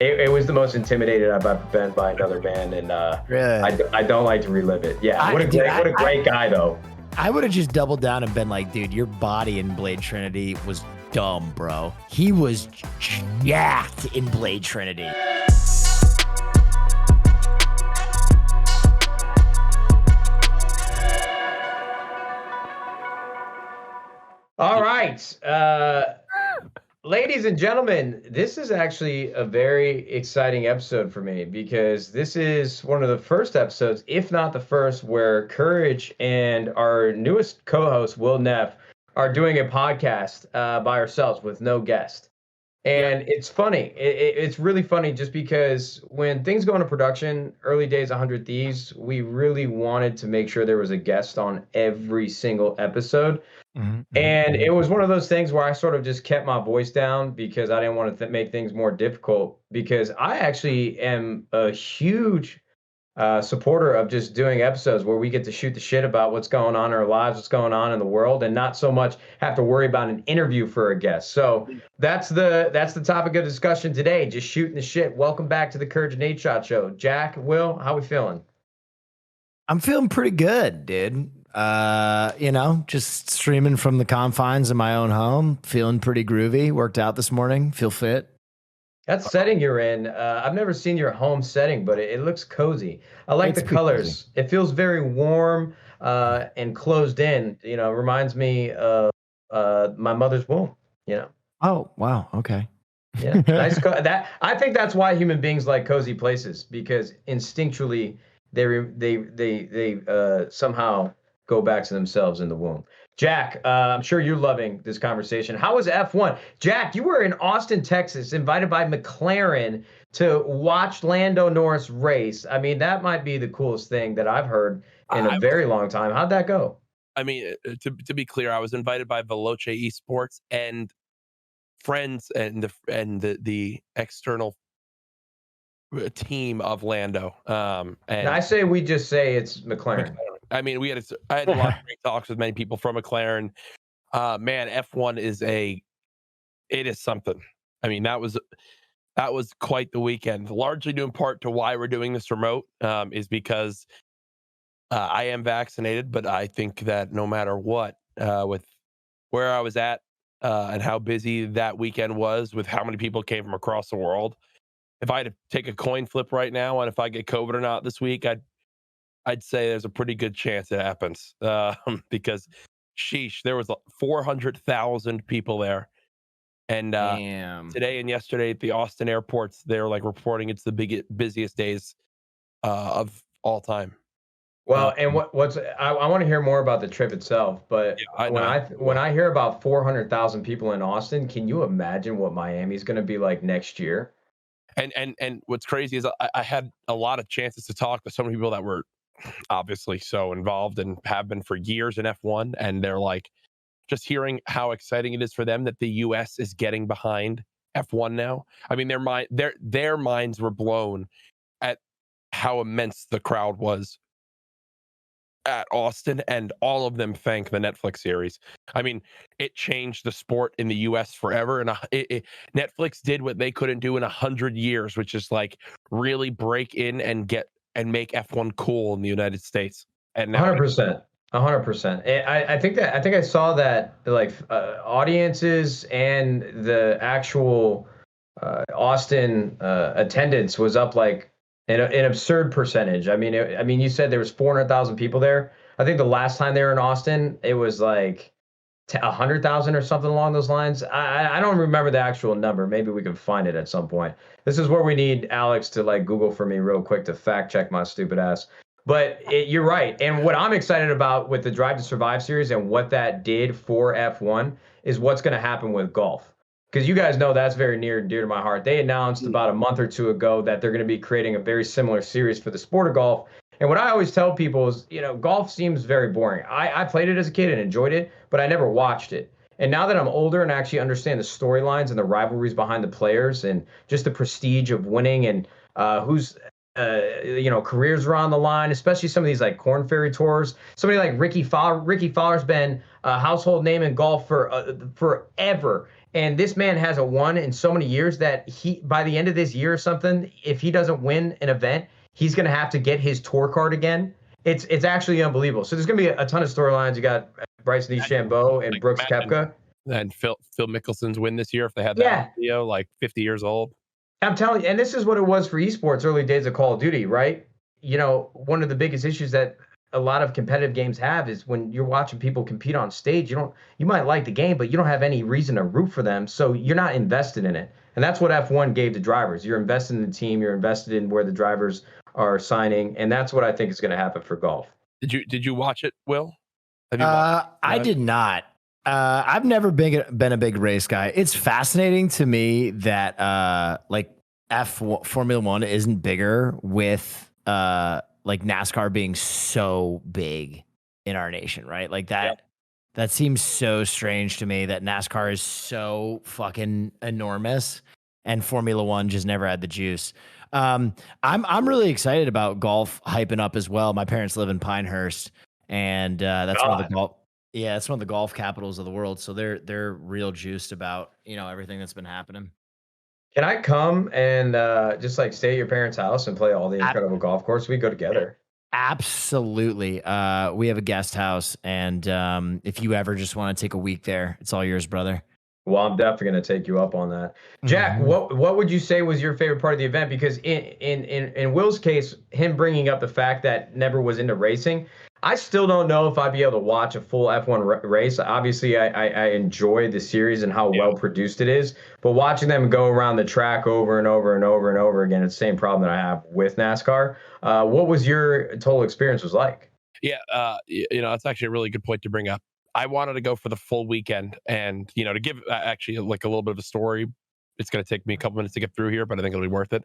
It was the most intimidated I've ever been by another band, and Really? I don't like to relive it. Yeah, what a great guy though. I would have just doubled down and been like, dude, your body in Blade Trinity was dumb, bro. He was jacked in Blade Trinity. All right. Ladies and gentlemen, this is actually a very exciting episode for me because this is one of the first episodes, if not the first, where CouRage and our newest co-host, Will Neff, are doing a podcast by ourselves with no guest. And it's funny. It's really funny just because when things go into production, early days 100 Thieves, we really wanted to make sure there was a guest on every single episode. And it was one of those things where I sort of just kept my voice down because I didn't want to make things more difficult, because I actually am a huge supporter of just doing episodes where we get to shoot the shit about what's going on in our lives, what's going on in the world, and not so much have to worry about an interview for a guest. So that's the topic of discussion today, just shooting the shit. Welcome back to the CouRage and Nadeshot Show. Jack, Will, how we feeling? I'm feeling pretty good, dude. Just streaming from the confines of my own home, feeling pretty groovy. Worked out this morning, feel fit. That setting you're in, I've never seen your home setting, but it looks cozy. I like the colors. Cozy. It feels very warm and closed in. You know, reminds me of my mother's womb. You know. Oh wow. Okay. Yeah, nice. I think that's why human beings like cozy places, because instinctually they somehow go back to themselves in the womb. Jack, I'm sure you're loving this conversation. How was F1? Jack, you were in Austin, Texas, invited by McLaren to watch Lando Norris race. I mean, that might be the coolest thing that I've heard in a very long time. How'd that go? I mean, to be clear, I was invited by Valkyrae Esports and friends and the external team of Lando. And I say we just say it's McLaren. I mean, I had a lot of great talks with many people from McLaren. Man, F1 is something. I mean, that was quite the weekend. Largely due in part to why we're doing this remote is because I am vaccinated, but I think that no matter what, with where I was at and how busy that weekend was, with how many people came from across the world, if I had to take a coin flip right now on if I get COVID or not this week, I'd say there's a pretty good chance it happens because, sheesh, there was 400,000 people there. And today and yesterday at the Austin airports, they're like reporting it's the busiest days of all time. Well, and I want to hear more about the trip itself, but when I hear about 400,000 people in Austin, can you imagine what Miami's going to be like next year? And what's crazy is I had a lot of chances to talk to some people that were obviously so involved and have been for years in F1, and they're like, just hearing how exciting it is for them that the US is getting behind F1 now. I mean, their minds were blown at how immense the crowd was at Austin, and all of them thank the Netflix series. I mean, it changed the sport in the US forever, and Netflix did what they couldn't do in 100 years, which is like really break in and make F1 cool in the United States. And 100%. I think I saw that like audiences and the actual Austin attendance was up like an absurd percentage. I mean, you said there was 400,000 people there. I think the last time they were in Austin, it was like 100,000 or something along those lines. I don't remember the actual number. Maybe we can find it at some point. This is where we need Alex to like Google for me real quick to fact check my stupid ass. But you're right. And what I'm excited about with the Drive to Survive series and what that did for F1 is what's going to happen with golf. Because you guys know that's very near and dear to my heart. They announced about a month or two ago that they're going to be creating a very similar series for the sport of golf. And what I always tell people is, golf seems very boring. I played it as a kid and enjoyed it, but I never watched it. And now that I'm older and actually understand the storylines and the rivalries behind the players and just the prestige of winning and who's careers are on the line, especially some of these like Corn Ferry Tours. Somebody like Ricky Fowler's been a household name in golf for forever. And this man hasn't won in so many years that by the end of this year or something, if he doesn't win an event, he's going to have to get his tour card again. It's actually unbelievable. So there's going to be a ton of storylines. You got Bryce DeChambeau and Brooks Koepka. And Phil Mickelson's win this year, if they had that video, like 50 years old. I'm telling you, and this is what it was for esports early days of Call of Duty, right? You know, one of the biggest issues that a lot of competitive games have is when you're watching people compete on stage, you might like the game, but you don't have any reason to root for them, so you're not invested in it. And that's what F1 gave to drivers. You're invested in the team, you're invested in where the drivers are signing, and that's what I think is going to happen for golf. Did you watch it, Will? Have you watched it? I did not. I've never been a big race guy. It's fascinating to me that like Formula One isn't bigger with like NASCAR being so big in our nation, right? Like that. That seems so strange to me that NASCAR is so fucking enormous and Formula One just never had the juice. I'm really excited about golf hyping up as well. My parents live in Pinehurst, and that's one of the golf. Yeah, it's one of the golf capitals of the world. So they're real juiced about everything that's been happening. Can I come and just like stay at your parents' house and play all the incredible golf course? We go together. Absolutely. We have a guest house, and if you ever just want to take a week there, it's all yours, brother. Well, I'm definitely going to take you up on that. Jack, what would you say was your favorite part of the event? Because in Will's case, him bringing up the fact that never was into racing, I still don't know if I'd be able to watch a full F1 race. Obviously, I enjoy the series and how well produced it is, but watching them go around the track over and over and over and over again, it's the same problem that I have with NASCAR. What was your total experience was like? Yeah, that's actually a really good point to bring up. I wanted to go for the full weekend, and to give actually like a little bit of a story. It's going to take me a couple minutes to get through here, but I think it'll be worth it.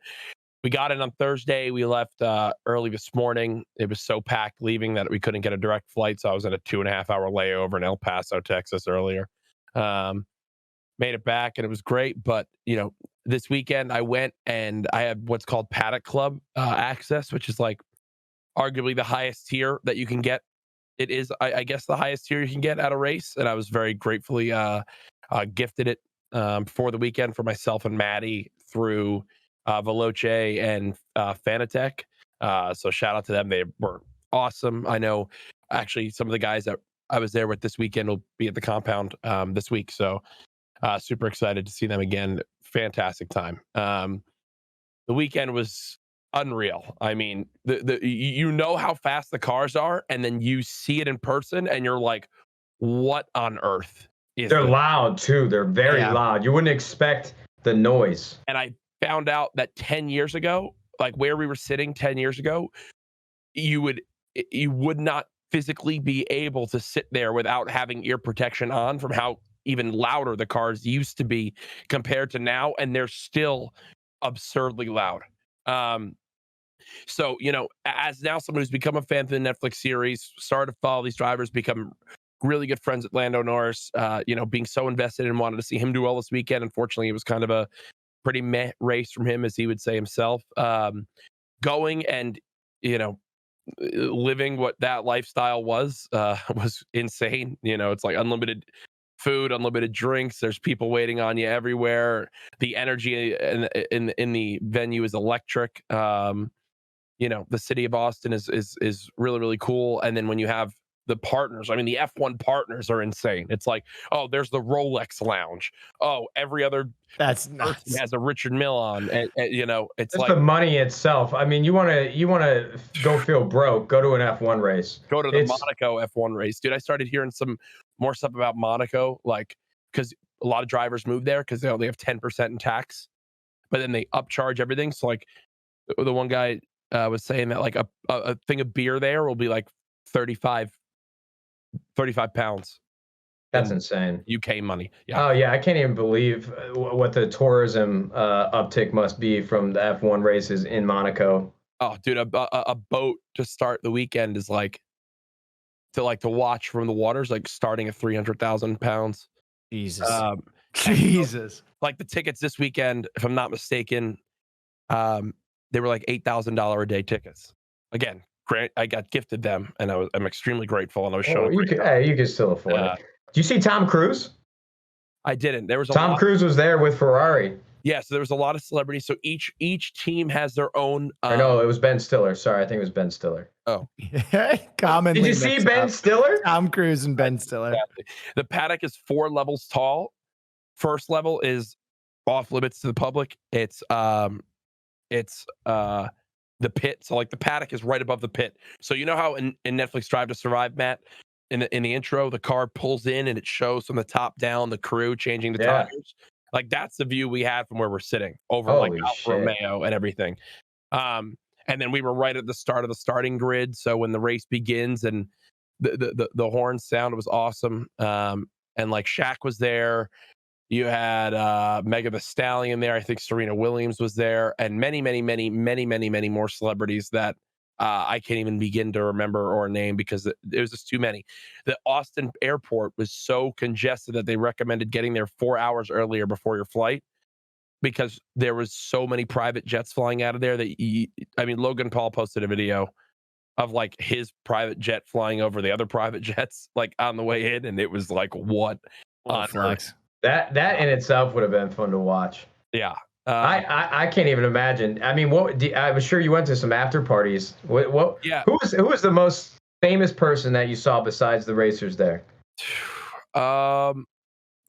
We got in on Thursday. We left early this morning. It was so packed leaving that we couldn't get a direct flight, so I was in a 2.5-hour layover in El Paso, Texas earlier. Made it back, and it was great. But this weekend I went and I had what's called Paddock Club access, which is like arguably the highest tier that you can get. It is, I guess, the highest tier you can get at a race, and I was very gratefully gifted it for the weekend for myself and Maddie through Veloce and Fanatec. So shout out to them. They were awesome. I know actually some of the guys that I was there with this weekend will be at the compound this week. So super excited to see them again. Fantastic time. The weekend was unreal. I mean, how fast the cars are, and then you see it in person and you're like, what on earth is They're this? loud too. They're very loud. You wouldn't expect the noise. And I found out that 10 years ago, like where we were sitting 10 years ago, you would not physically be able to sit there without having ear protection on from how even louder the cars used to be compared to now, and they're still absurdly loud. So, as now someone who's become a fan of the Netflix series, started to follow these drivers, become really good friends with Lando Norris, being so invested and wanted to see him do well this weekend. Unfortunately, it was kind of a pretty meh race from him, as he would say himself. Going and, living what that lifestyle was insane. It's like unlimited food, unlimited drinks. There's people waiting on you everywhere. The energy in the venue is electric. The city of Austin is really, really cool. And then when you have the partners, I mean, the F1 partners are insane. It's like, oh, there's the Rolex Lounge. Oh, every other person has a Richard Mille on. And it's like the money itself. I mean, you want to go feel broke, go to an F1 race. Go to the Monaco F1 race. Dude, I started hearing some more stuff about Monaco, like, because a lot of drivers move there because they only have 10% in tax, but then they upcharge everything. So like the one guy was saying that like a thing of beer there will be like 35 pounds. That's insane. UK money. Yeah. Oh yeah, I can't even believe what the tourism uptick must be from the F1 races in Monaco. Oh, dude, a boat to start the weekend is like to watch from the waters, like starting at 300,000 pounds. Jesus. Jesus. Like the tickets this weekend, if I'm not mistaken, they were like $8,000 a day tickets. Again, great. I got gifted them, and I'm extremely grateful. And I was showing. You can still afford it. Do you see Tom Cruise? I didn't. There was a Tom Cruise was there with Ferrari. Yeah, so there was a lot of celebrities. So each team has their own. Or no, it was Ben Stiller. Sorry, I think it was Ben Stiller. Oh, commonly. Did you see Ben Stiller? Tom Cruise and Ben Stiller. Exactly. The paddock is 4 levels tall. First level is off limits to the public. It's the pit. So like the paddock is right above the pit. So you know how in Netflix Drive to Survive, Matt, in the intro, the car pulls in and it shows from the top down the crew changing the tires. Like that's the view we had from where we're sitting over like Alfa Romeo and everything. And then we were right at the start of the starting grid. So when the race begins and the horn sound was awesome. And like Shaq was there. You had Mega the Stallion there. I think Serena Williams was there, and many more celebrities that I can't even begin to remember or name because it was just too many. The Austin airport was so congested that they recommended getting there 4 hours earlier before your flight because there was so many private jets flying out of there that Logan Paul posted a video of like his private jet flying over the other private jets like on the way in, and it was like what on earth? That in itself would have been fun to watch. Yeah. I can't even imagine. I mean, I was sure you went to some after parties. Yeah. Who was the most famous person that you saw besides the racers there? I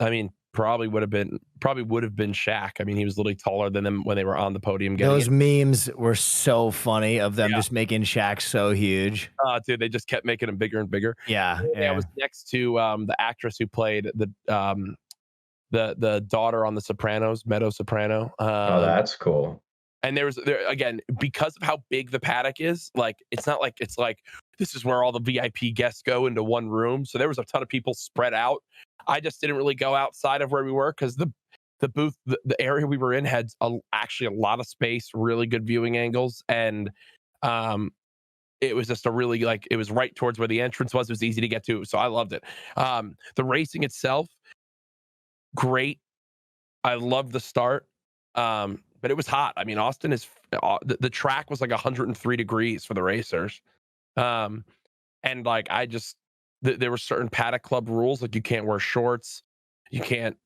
mean, probably would have been Shaq. I mean, he was literally taller than them when they were on the podium. Those memes were so funny of them just making Shaq so huge. Dude, they just kept making him bigger and bigger. Yeah. I was next to the actress who played the daughter on The Sopranos, Meadow Soprano. Oh, that's cool. And there again, because of how big the paddock is, like it's not like it's like this is where all the VIP guests go into one room. So there was a ton of people spread out. I just didn't really go outside of where we were because the booth, the area we were in had actually a lot of space, really good viewing angles, and it was just a really it was right towards where the entrance was. It was easy to get to, so I loved it. The racing itself, great. I loved the start, but it was hot. I mean, Austin is the track was like 103 degrees for the racers, and like there were certain paddock club rules, like you can't wear shorts, you can't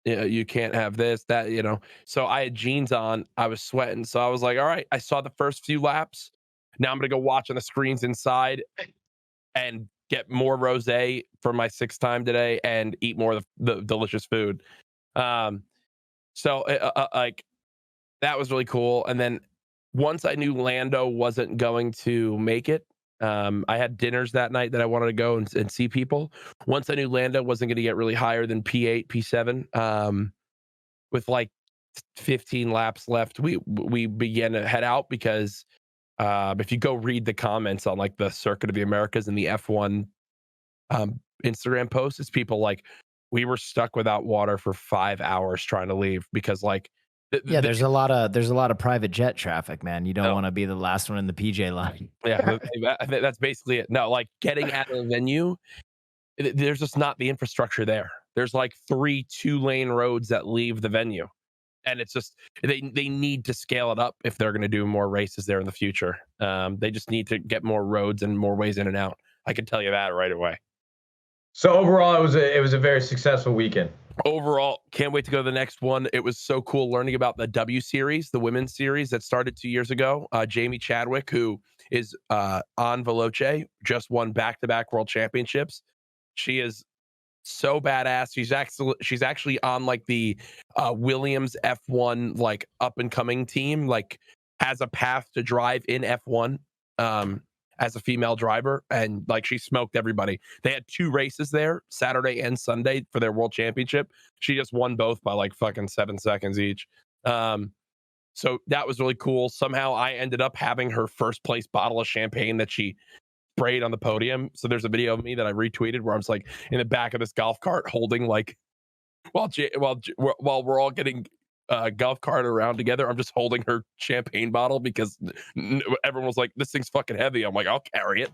you can't have this, that, So I had jeans on, I was sweating, so I was like, all right. I saw the first few laps. Now I'm gonna go watch on the screens inside and get more rosé for my 6th time today and eat more of the delicious food. So that was really cool. And then once I knew Lando wasn't going to make it, I had dinners that night that I wanted to go and see people. Once I knew Lando wasn't going to get really higher than P8, P7, with like 15 laps left, we began to head out because if you go read the comments on like the Circuit of the Americas and the F1 Instagram posts, it's people like, we were stuck without water for 5 hours trying to leave because like there's a lot of private jet traffic, man. You don't want to be the last one in the PJ line. Yeah, that's basically it. No, like getting out of the venue, there's just not the infrastructure there. There's like 3 2-lane roads that leave the venue, and it's just they need to scale it up if they're going to do more races there in the future. They just need to get more roads and more ways in and out. I can tell you that right away. So overall, it was a very successful weekend. Overall, can't wait to go to the next one. It was so cool learning about the W series, the women's series that started 2 years ago. Jamie Chadwick, who is on Veloce, just won back-to-back world championships. She is so badass. She's actually on like the Williams F1 like up and coming team, like has a path to drive in F1 as a female driver, and like she smoked everybody. They had 2 races there, Saturday and Sunday, for their world championship. She just won both by like fucking 7 seconds each. So that was really cool. Somehow I ended up having her first place bottle of champagne that she sprayed on the podium. So there's a video of me that I retweeted where I'm just like in the back of this golf cart holding like while we're all getting golf cart around together, I'm just holding her champagne bottle because everyone was like, this thing's fucking heavy. I'm like, I'll carry it.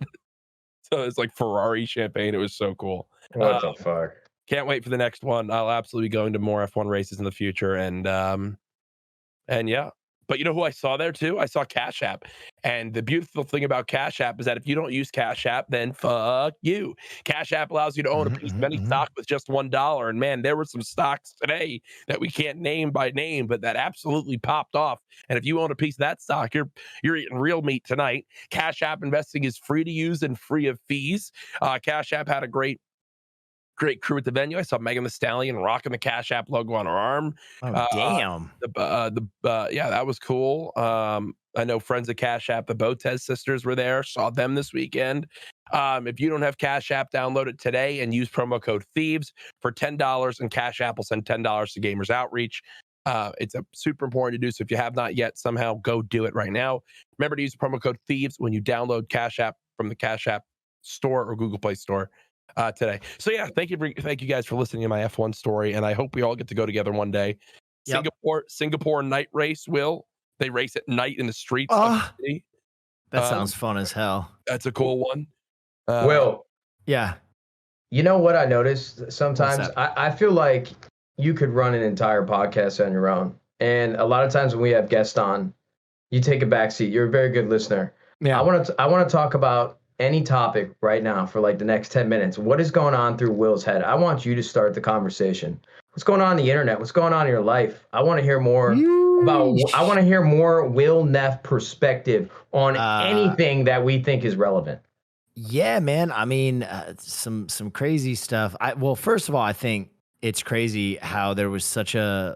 So it's like Ferrari champagne. It was so cool. What the fuck? Can't wait for the next one. I'll absolutely be going to more F1 races in the future. And yeah, But you know who I saw there too? I saw Cash App. And the beautiful thing about Cash App is that if you don't use Cash App, then fuck you. Cash App allows you to own a piece of any stock with just $1. And man, there were some stocks today that we can't name by name, but that absolutely popped off. And if you own a piece of that stock, you're eating real meat tonight. Cash App investing is free to use and free of fees. Cash App had a great crew at the venue. I saw Megan Thee Stallion rocking the Cash App logo on her arm. Oh, damn. Yeah, that was cool. I know friends of Cash App, the Botez sisters were there. Saw them this weekend. If you don't have Cash App, download it today and use promo code Thieves for $10, and Cash App will send $10 to Gamers Outreach. It's super important to do. So if you have not yet, somehow go do it right now. Remember to use promo code Thieves when you download Cash App from the Cash App store or Google Play Store today. So yeah, thank you guys for listening to my F1 story, and I hope we all get to go together one day. Yep. Singapore night race. They race at night in the streets? That sounds fun as hell. That's a cool one. Will, yeah. You know what I noticed sometimes? I feel like you could run an entire podcast on your own. And a lot of times when we have guests on, you take a backseat. You're a very good listener. Yeah. I want to talk about any topic right now for like the next 10 minutes. What is going on through Will's head? I want you to start the conversation. What's going on the internet? What's going on in your life? I want to hear more I want to hear more Will Neff perspective on anything that we think is relevant. Yeah, man. I mean, some crazy stuff. Well, first of all, I think it's crazy how there was such a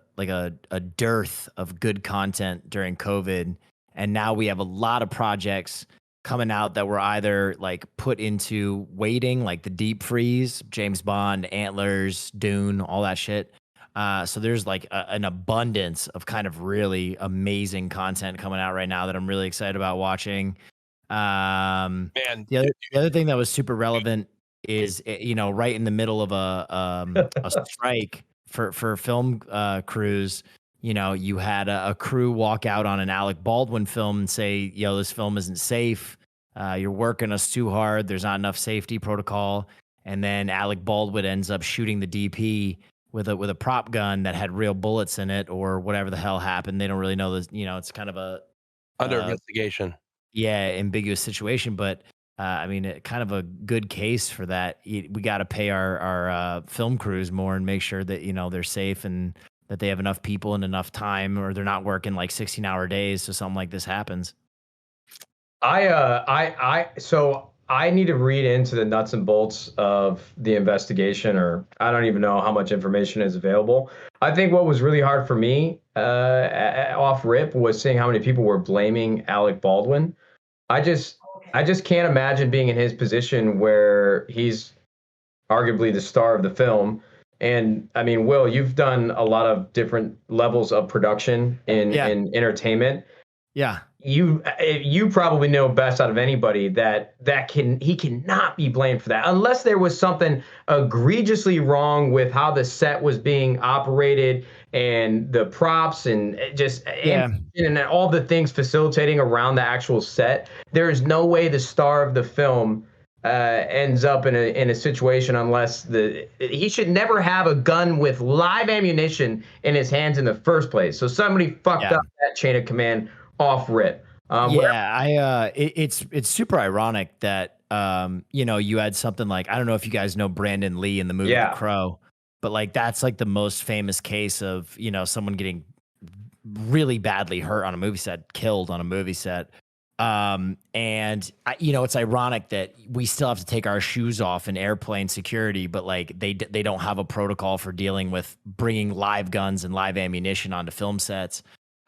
dearth of good content during COVID, and now we have a lot of projects coming out that were either like put into waiting, like the Deep Freeze, James Bond, Antlers, Dune, all that shit. So there's like an abundance of kind of really amazing content coming out right now that I'm really excited about watching. Man, the other thing that was super relevant is, right in the middle of a strike for film crews, you had a crew walk out on an Alec Baldwin film and say, yo, this film isn't safe. You're working us too hard. There's not enough safety protocol. And then Alec Baldwin ends up shooting the DP with a prop gun that had real bullets in it or whatever the hell happened. They don't really know this. It's kind of a under investigation. Yeah, ambiguous situation. But I mean, kind of a good case for that. We got to pay our film crews more and make sure that, they're safe and that they have enough people and enough time, or they're not working like 16-hour days. So something like this happens. So I need to read into the nuts and bolts of the investigation, or I don't even know how much information is available. I think what was really hard for me off rip was seeing how many people were blaming Alec Baldwin. I just can't imagine being in his position where he's arguably the star of the film. And I mean, Will, you've done a lot of different levels of production in entertainment. Yeah. You probably know best out of anybody that he cannot be blamed for that unless there was something egregiously wrong with how the set was being operated and the props and and all the things facilitating around the actual set. There is no way the star of the film ends up in a situation unless he should never have a gun with live ammunition in his hands in the first place. So somebody fucked up that chain of command off rip. It's super ironic that you had something like, I don't know if you guys know Brandon Lee in the movie The Crow, but like that's like the most famous case of someone getting really badly hurt on a movie set, killed on a movie set. It's ironic that we still have to take our shoes off in airplane security, but like they don't have a protocol for dealing with bringing live guns and live ammunition onto film sets.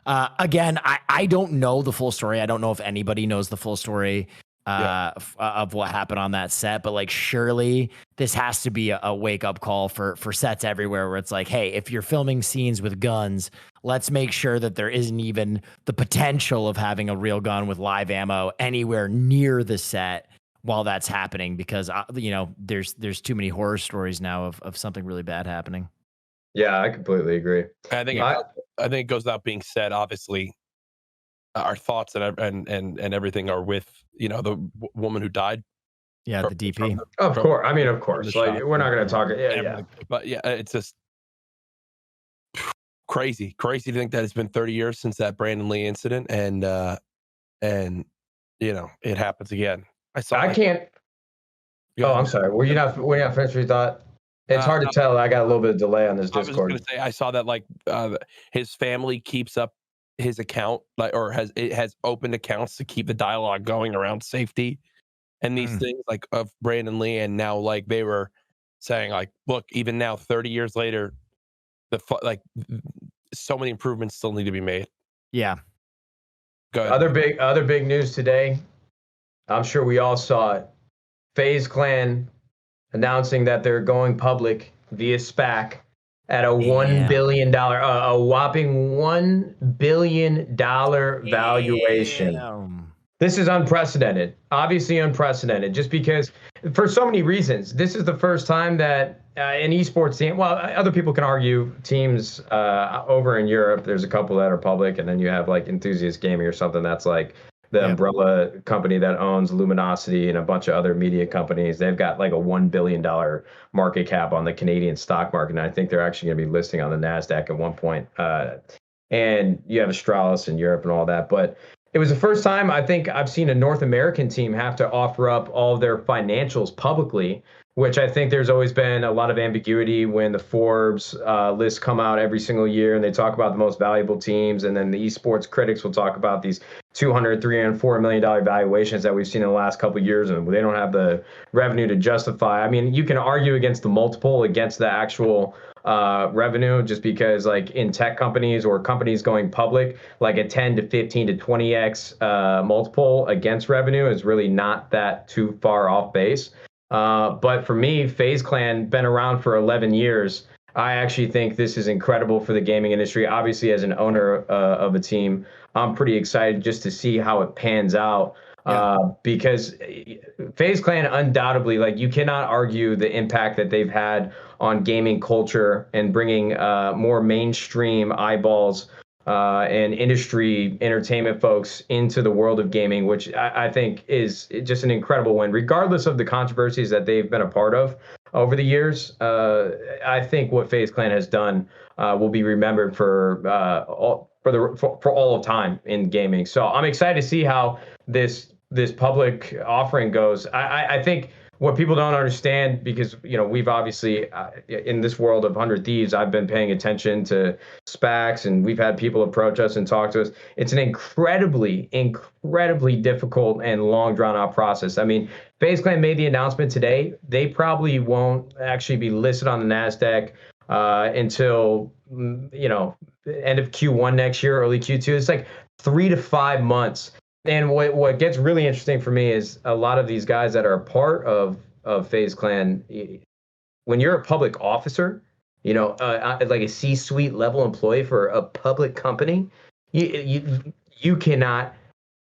Again, I don't know the full story. I don't know if anybody knows the full story of what happened on that set, but like surely this has to be a wake up call for sets everywhere where it's like, hey, if you're filming scenes with guns, let's make sure that there isn't even the potential of having a real gun with live ammo anywhere near the set while that's happening, because there's too many horror stories now of something really bad happening. Yeah, I completely agree. I think it goes without being said. Obviously, our thoughts and everything are with the woman who died. Yeah, the DP. Of course. I mean, of course. Like we're not going to talk. Yeah. But yeah, it's just crazy to think that it's been 30 years since that Brandon Lee incident, and you know, it happens again. I can't. Oh, I'm sorry. Were you not finished with your thought? It's hard to tell. I got a little bit of delay on this Discord. I was just gonna say, I saw that like his family keeps up his account, like, or has opened accounts to keep the dialogue going around safety and these things, like, of Brandon Lee, and now like they were saying like, look, even now 30 years later, like so many improvements still need to be made. Yeah. Go ahead. Other big news today. I'm sure we all saw it. FaZe Clan announcing that they're going public via SPAC at a $1 billion, a whopping $1 billion valuation. Damn. This is unprecedented, obviously unprecedented, just because for so many reasons. This is the first time that an esports team, well, other people can argue teams over in Europe, there's a couple that are public, and then you have like Enthusiast Gaming or something that's like the umbrella company that owns Luminosity and a bunch of other media companies. They've got like a $1 billion market cap on the Canadian stock market, and I think they're actually going to be listing on the NASDAQ at one point. And you have Astralis in Europe and all that, but it was the first time I think I've seen a North American team have to offer up all of their financials publicly, which I think there's always been a lot of ambiguity when the Forbes lists come out every single year and they talk about the most valuable teams. And then the esports critics will talk about these $200, $300, $400 million valuations that we've seen in the last couple of years, and they don't have the revenue to justify. I mean, you can argue against the multiple, against the actual revenue, just because like in tech companies or companies going public, like a 10 to 15 to 20x multiple against revenue is really not that too far off base. But for me, FaZe Clan been around for 11 years. I actually think this is incredible for the gaming industry. Obviously, as an owner of a team, I'm pretty excited just to see how it pans out. Because FaZe Clan undoubtedly, like, you cannot argue the impact that they've had on gaming culture and bringing more mainstream eyeballs and industry entertainment folks into the world of gaming, which I think is just an incredible win, regardless of the controversies that they've been a part of over the years. I think what FaZe Clan has done will be remembered for all of time in gaming. So I'm excited to see how this public offering goes. I think what people don't understand, because, you know, we've obviously in this world of 100 Thieves, I've been paying attention to SPACs, and we've had people approach us and talk to us. It's an incredibly difficult and long drawn out process. I mean, FaZe Clan made the announcement today. They probably won't actually be listed on the NASDAQ until, you know, end of Q1 next year, early Q2. It's like 3 to 5 months. And what gets really interesting for me is a lot of these guys that are a part of FaZe Clan, when you're a public officer, you know, like a C-suite level employee for a public company, you cannot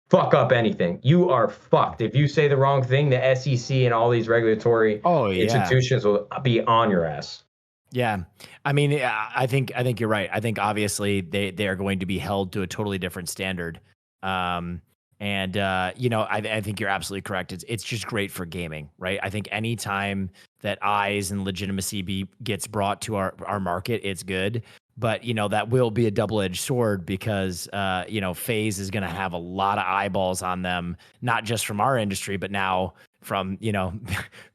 fuck up anything. You are fucked. If you say the wrong thing, the SEC and all these regulatory institutions will be on your ass. Yeah. I mean, I think you're right. I think obviously they are going to be held to a totally different standard. And you know, I think you're absolutely correct. It's just great for gaming, right? I think anytime that eyes and legitimacy gets brought to our market, it's good. But, you know, that will be a double-edged sword, because, you know, FaZe is going to have a lot of eyeballs on them, not just from our industry, but now from, you know,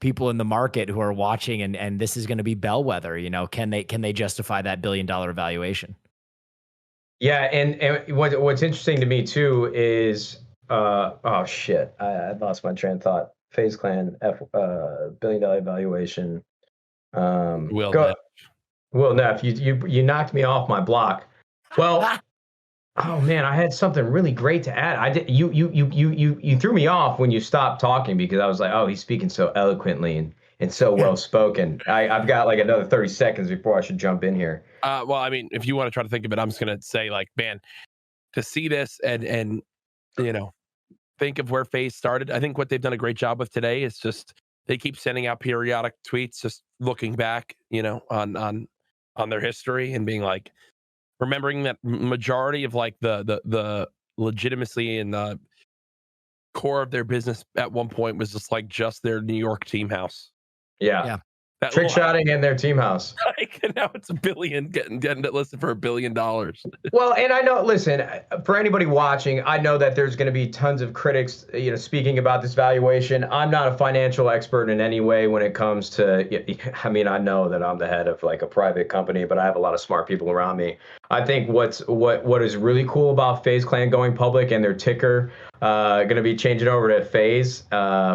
people in the market who are watching, and this is going to be bellwether. You know, can they justify that $1 billion valuation? Yeah, and what's interesting to me too is oh shit, I lost my train of thought. FaZe Clan $1 billion valuation. Will Neff, you knocked me off my block. Well, oh man, I had something really great to add. I did. You threw me off when you stopped talking, because I was like, oh, he's speaking so eloquently and so well spoken. I've got like another 30 seconds before I should jump in here. Well, I mean, if you want to try to think of it, I'm just gonna say, like, man, to see this and you know, think of where FaZe started. I think what they've done a great job with today is just they keep sending out periodic tweets, just looking back, you know, on their history, and being like, remembering that majority of like the legitimacy and the core of their business at one point was just their New York team house. Yeah. That Trick little shotting in their team house. like, and now it's $1 billion, getting it listed for $1 billion. Well, and I know, listen, for anybody watching, I know that there's going to be tons of critics, speaking about this valuation. I'm not a financial expert in any way when it comes to, I mean, I know that I'm the head of like a private company, but I have a lot of smart people around me. I think what is really cool about FaZe Clan going public and their ticker going to be changing over to FaZe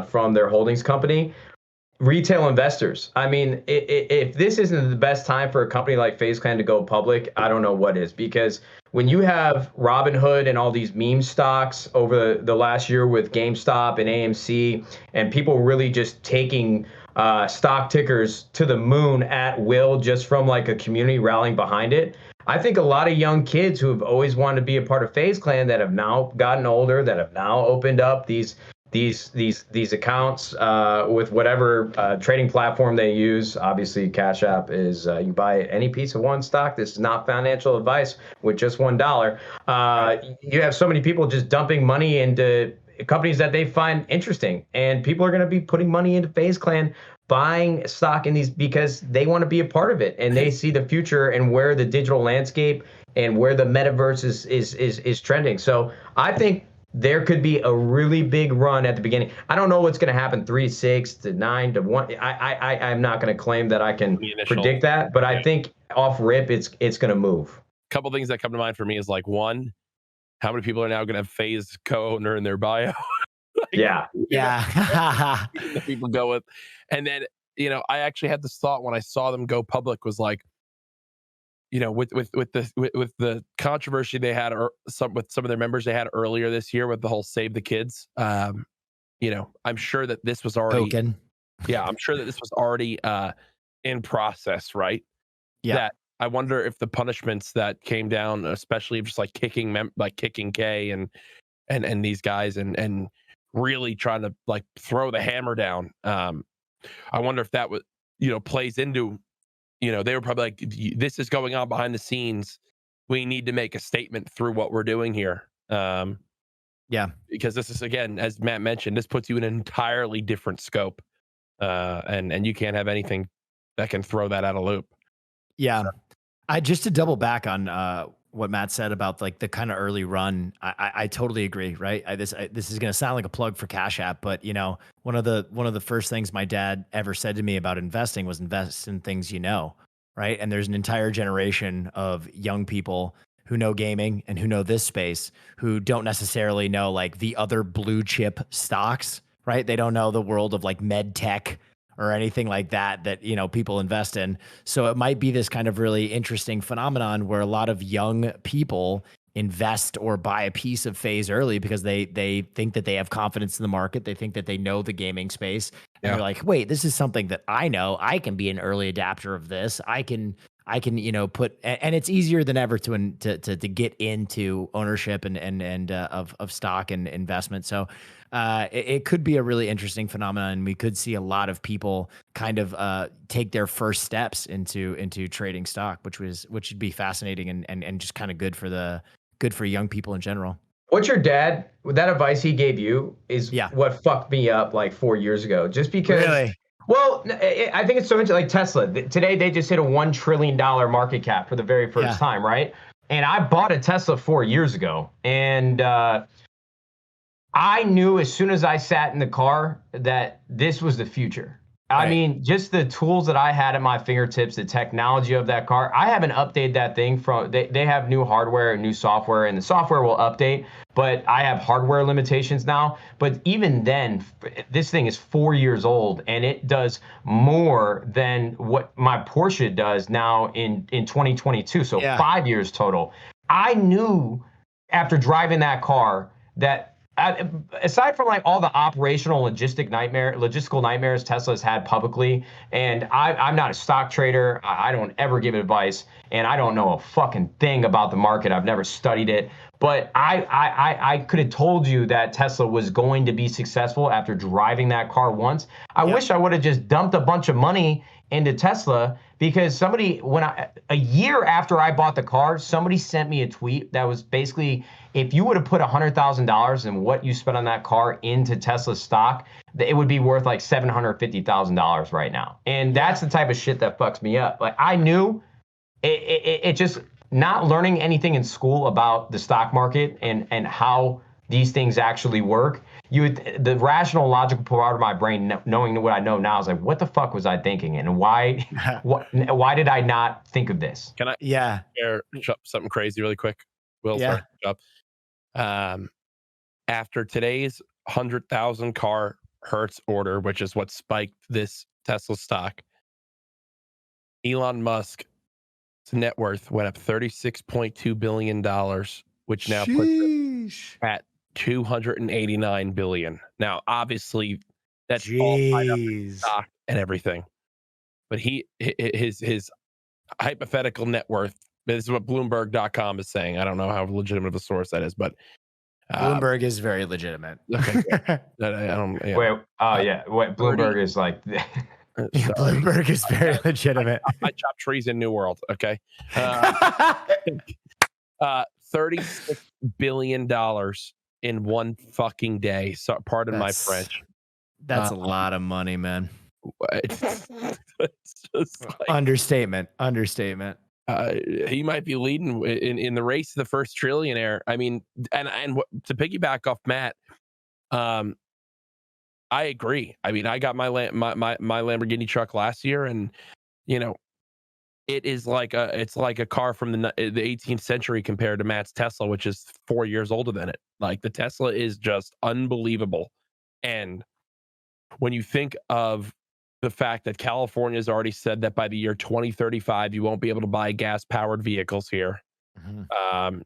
from their holdings company. Retail investors. I mean, if this isn't the best time for a company like FaZe Clan to go public, I don't know what is. Because when you have Robinhood and all these meme stocks over the last year with GameStop and AMC, and people really just taking stock tickers to the moon at will just from like a community rallying behind it, I think a lot of young kids who have always wanted to be a part of FaZe Clan that have now gotten older, that have now opened up these accounts with whatever trading platform they use. Obviously, Cash App is you buy any piece of one stock. This is not financial advice with just $1. You have so many people just dumping money into companies that they find interesting, and people are going to be putting money into FaZe Clan, buying stock in these because they want to be a part of it, and they see the future and where the digital landscape and where the metaverse is trending. So I think there could be a really big run at the beginning. I don't know what's going to happen 3 to 6 to 9 to 1. I'm not going to claim that I can predict that, but I think off rip it's going to move. A couple things that come to mind for me is like, one, how many people are now going to have FaZe co-owner in their bio? Like, yeah. That people go with. And then, I actually had this thought when I saw them go public, was like, with the controversy they had, or with some of their members they had earlier this year with the whole Save the Kids. I'm sure that this was already token. Yeah, I'm sure that this was already in process, right? Yeah. That I wonder if the punishments that came down, especially just like kicking K and these guys and really trying to like throw the hammer down. I wonder if that was plays into. They were probably like, this is going on behind the scenes. We need to make a statement through what we're doing here. Yeah. Because this is, again, as Matt mentioned, this puts you in an entirely different scope. And you can't have anything that can throw that out of loop. Yeah. So. Just to double back on what Matt said about like the kind of early run, I totally agree. Right. This is going to sound like a plug for Cash App, but one of the first things my dad ever said to me about investing was invest in things right. And there's an entire generation of young people who know gaming and who know this space, who don't necessarily know like the other blue chip stocks. Right. They don't know the world of like med tech or anything like that people invest in. So it might be this kind of really interesting phenomenon where a lot of young people invest or buy a piece of FaZe early because they think that they have confidence in the market. They think that they know the gaming space. And they're like, wait, this is something that I know. I can be an early adapter of this. I can put, and it's easier than ever to get into ownership and of stock and investment. So it could be a really interesting phenomenon, and we could see a lot of people kind of take their first steps into trading stock, which would be fascinating and just kind of good for young people in general. What's your dad? That advice he gave you is what fucked me up like 4 years ago. Just because. Really? Well, I think it's so interesting. Like Tesla, today they just hit a $1 trillion market cap for the very first time, right? And I bought a Tesla 4 years ago, and I knew as soon as I sat in the car that this was the future. I mean, just the tools that I had at my fingertips, the technology of that car. I haven't updated that thing from, they have new hardware and new software, and the software will update, but I have hardware limitations now. But even then, this thing is 4 years old, and it does more than what my Porsche does now in 2022. So 5 years total. I knew after driving that car that, aside from like all the operational logistical nightmares Tesla's had publicly, and I'm not a stock trader, I don't ever give advice, and I don't know a fucking thing about the market. I've never studied it, but I could have told you that Tesla was going to be successful after driving that car once. I wish I would have just dumped a bunch of money into Tesla because somebody, a year after I bought the car, somebody sent me a tweet that was basically, if you would have put $100,000 and what you spent on that car into Tesla stock, it would be worth like $750,000 right now. And that's the type of shit that fucks me up. Like I knew it just not learning anything in school about the stock market and how these things actually work. The rational, logical part of my brain, knowing what I know now, is like, what the fuck was I thinking, and why did I not think of this? Can I share something crazy really quick? Will, sorry, after today's 100,000 car Hertz order, which is what spiked this Tesla stock, Elon Musk's net worth went up $36.2 billion, which now puts it at $289 billion. Now, obviously, that's all tied up in stock and everything. But his hypothetical net worth, this is what Bloomberg.com is saying. I don't know how legitimate of a source that is, but Bloomberg is very legitimate. Okay. Bloomberg is like Bloomberg is very legitimate. I chop trees in New World. Okay. $36 billion in one fucking day. So pardon my French. That's a lot of money, man. It's just like, Understatement. He might be leading in the race to the first trillionaire. I mean, and to piggyback off Matt, I agree. I mean, I got my Lamborghini truck last year, and you know, it's like a car from the 18th century compared to Matt's Tesla, which is 4 years older than it. Like the Tesla is just unbelievable. And when you think of the fact that California has already said that by the year 2035, you won't be able to buy gas-powered vehicles here. Mm-hmm.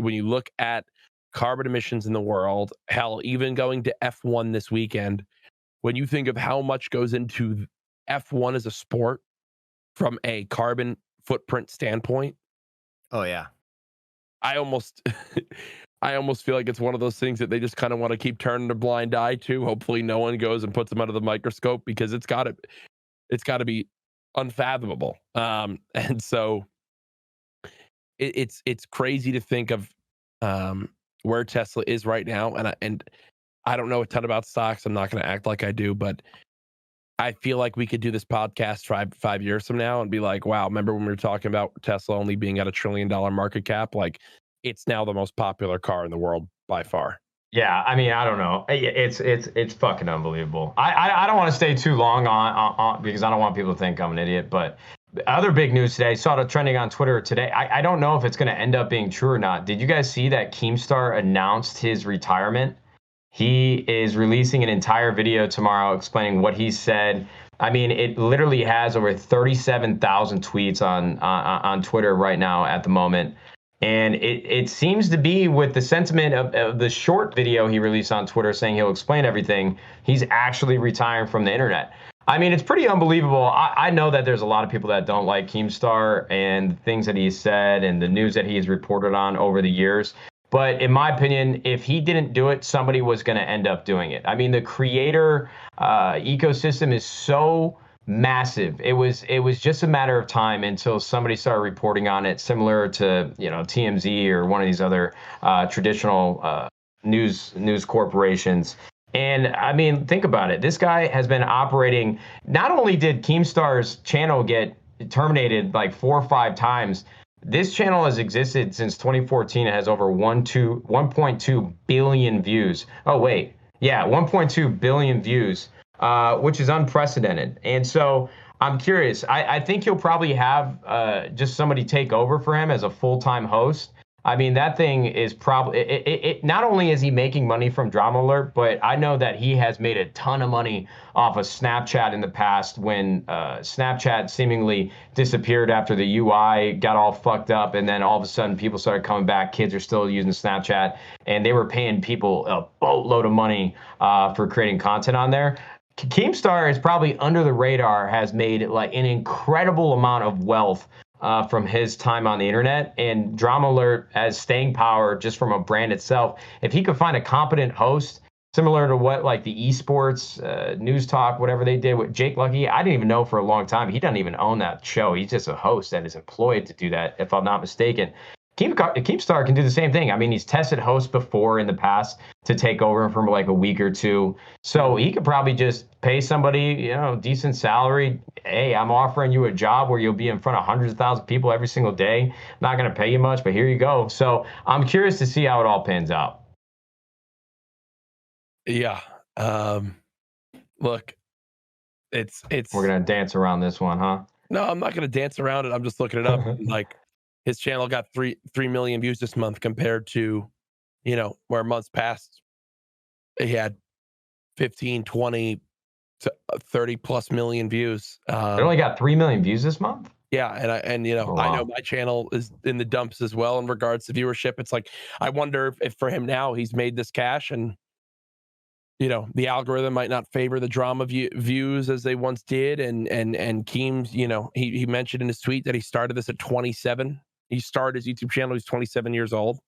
When you look at carbon emissions in the world, hell, even going to F1 this weekend, when you think of how much goes into F1 as a sport from a carbon footprint standpoint, oh yeah, I almost feel like it's one of those things that they just kind of want to keep turning a blind eye to. Hopefully no one goes and puts them under the microscope, because it's got to be unfathomable. And so it's crazy to think of where Tesla is right now. And I don't know a ton about stocks. I'm not going to act like I do, but I feel like we could do this podcast 5 years from now and be like, wow, remember when we were talking about Tesla only being at $1 trillion market cap? Like, it's now the most popular car in the world by far. Yeah, I mean, I don't know. It's fucking unbelievable. I don't want to stay too long on because I don't want people to think I'm an idiot. But other big news today, saw it trending on Twitter today. I don't know if it's going to end up being true or not. Did you guys see that Keemstar announced his retirement? He is releasing an entire video tomorrow explaining what he said. I mean, it literally has over 37,000 tweets on Twitter right now at the moment. And it seems to be with the sentiment of the short video he released on Twitter saying he'll explain everything, he's actually retiring from the internet. I mean, it's pretty unbelievable. I know that there's a lot of people that don't like Keemstar and the things that he's said and the news that he's reported on over the years. But in my opinion, if he didn't do it, somebody was going to end up doing it. I mean, the creator ecosystem is so massive. It was just a matter of time until somebody started reporting on it, similar to TMZ or one of these other traditional news corporations. And I mean, think about it. This guy has been operating. Not only did Keemstar's channel get terminated like 4 or 5 times, this channel has existed since 2014. It has over 1.2 billion views. Oh, wait. Yeah, 1.2 billion views, which is unprecedented. And so I'm curious. I think he'll probably have just somebody take over for him as a full-time host. I mean, that thing is probably it. Not only is he making money from Drama Alert, but I know that he has made a ton of money off of Snapchat in the past when Snapchat seemingly disappeared after the UI got all fucked up. And then all of a sudden people started coming back. Kids are still using Snapchat, and they were paying people a boatload of money for creating content on there. Keemstar is probably under the radar, has made like an incredible amount of wealth from his time on the internet, and Drama Alert as staying power just from a brand itself. If he could find a competent host similar to what like the esports news talk, whatever they did with Jake Lucky. I didn't even know for a long time. He doesn't even own that show. He's just a host that is employed to do that, if I'm not mistaken. Keemstar can do the same thing. I mean, he's tested hosts before in the past to take over for like a week or two. So he could probably just pay somebody, decent salary. Hey, I'm offering you a job where you'll be in front of hundreds of thousands of people every single day. Not going to pay you much, but here you go. So I'm curious to see how it all pans out. Yeah. Look, it's we're gonna dance around this one, huh? No, I'm not gonna dance around it. I'm just looking it up. Like his channel got 3 million views this month compared to, where months past he had 15, 20 to 30 plus million views. It only got 3 million views this month. Yeah, and wow. I know my channel is in the dumps as well in regards to viewership. It's like I wonder if for him now he's made this cash and the algorithm might not favor the drama views as they once did. And Keems, he mentioned in his tweet that he started this at 27. He started his YouTube channel. He's 27 years old.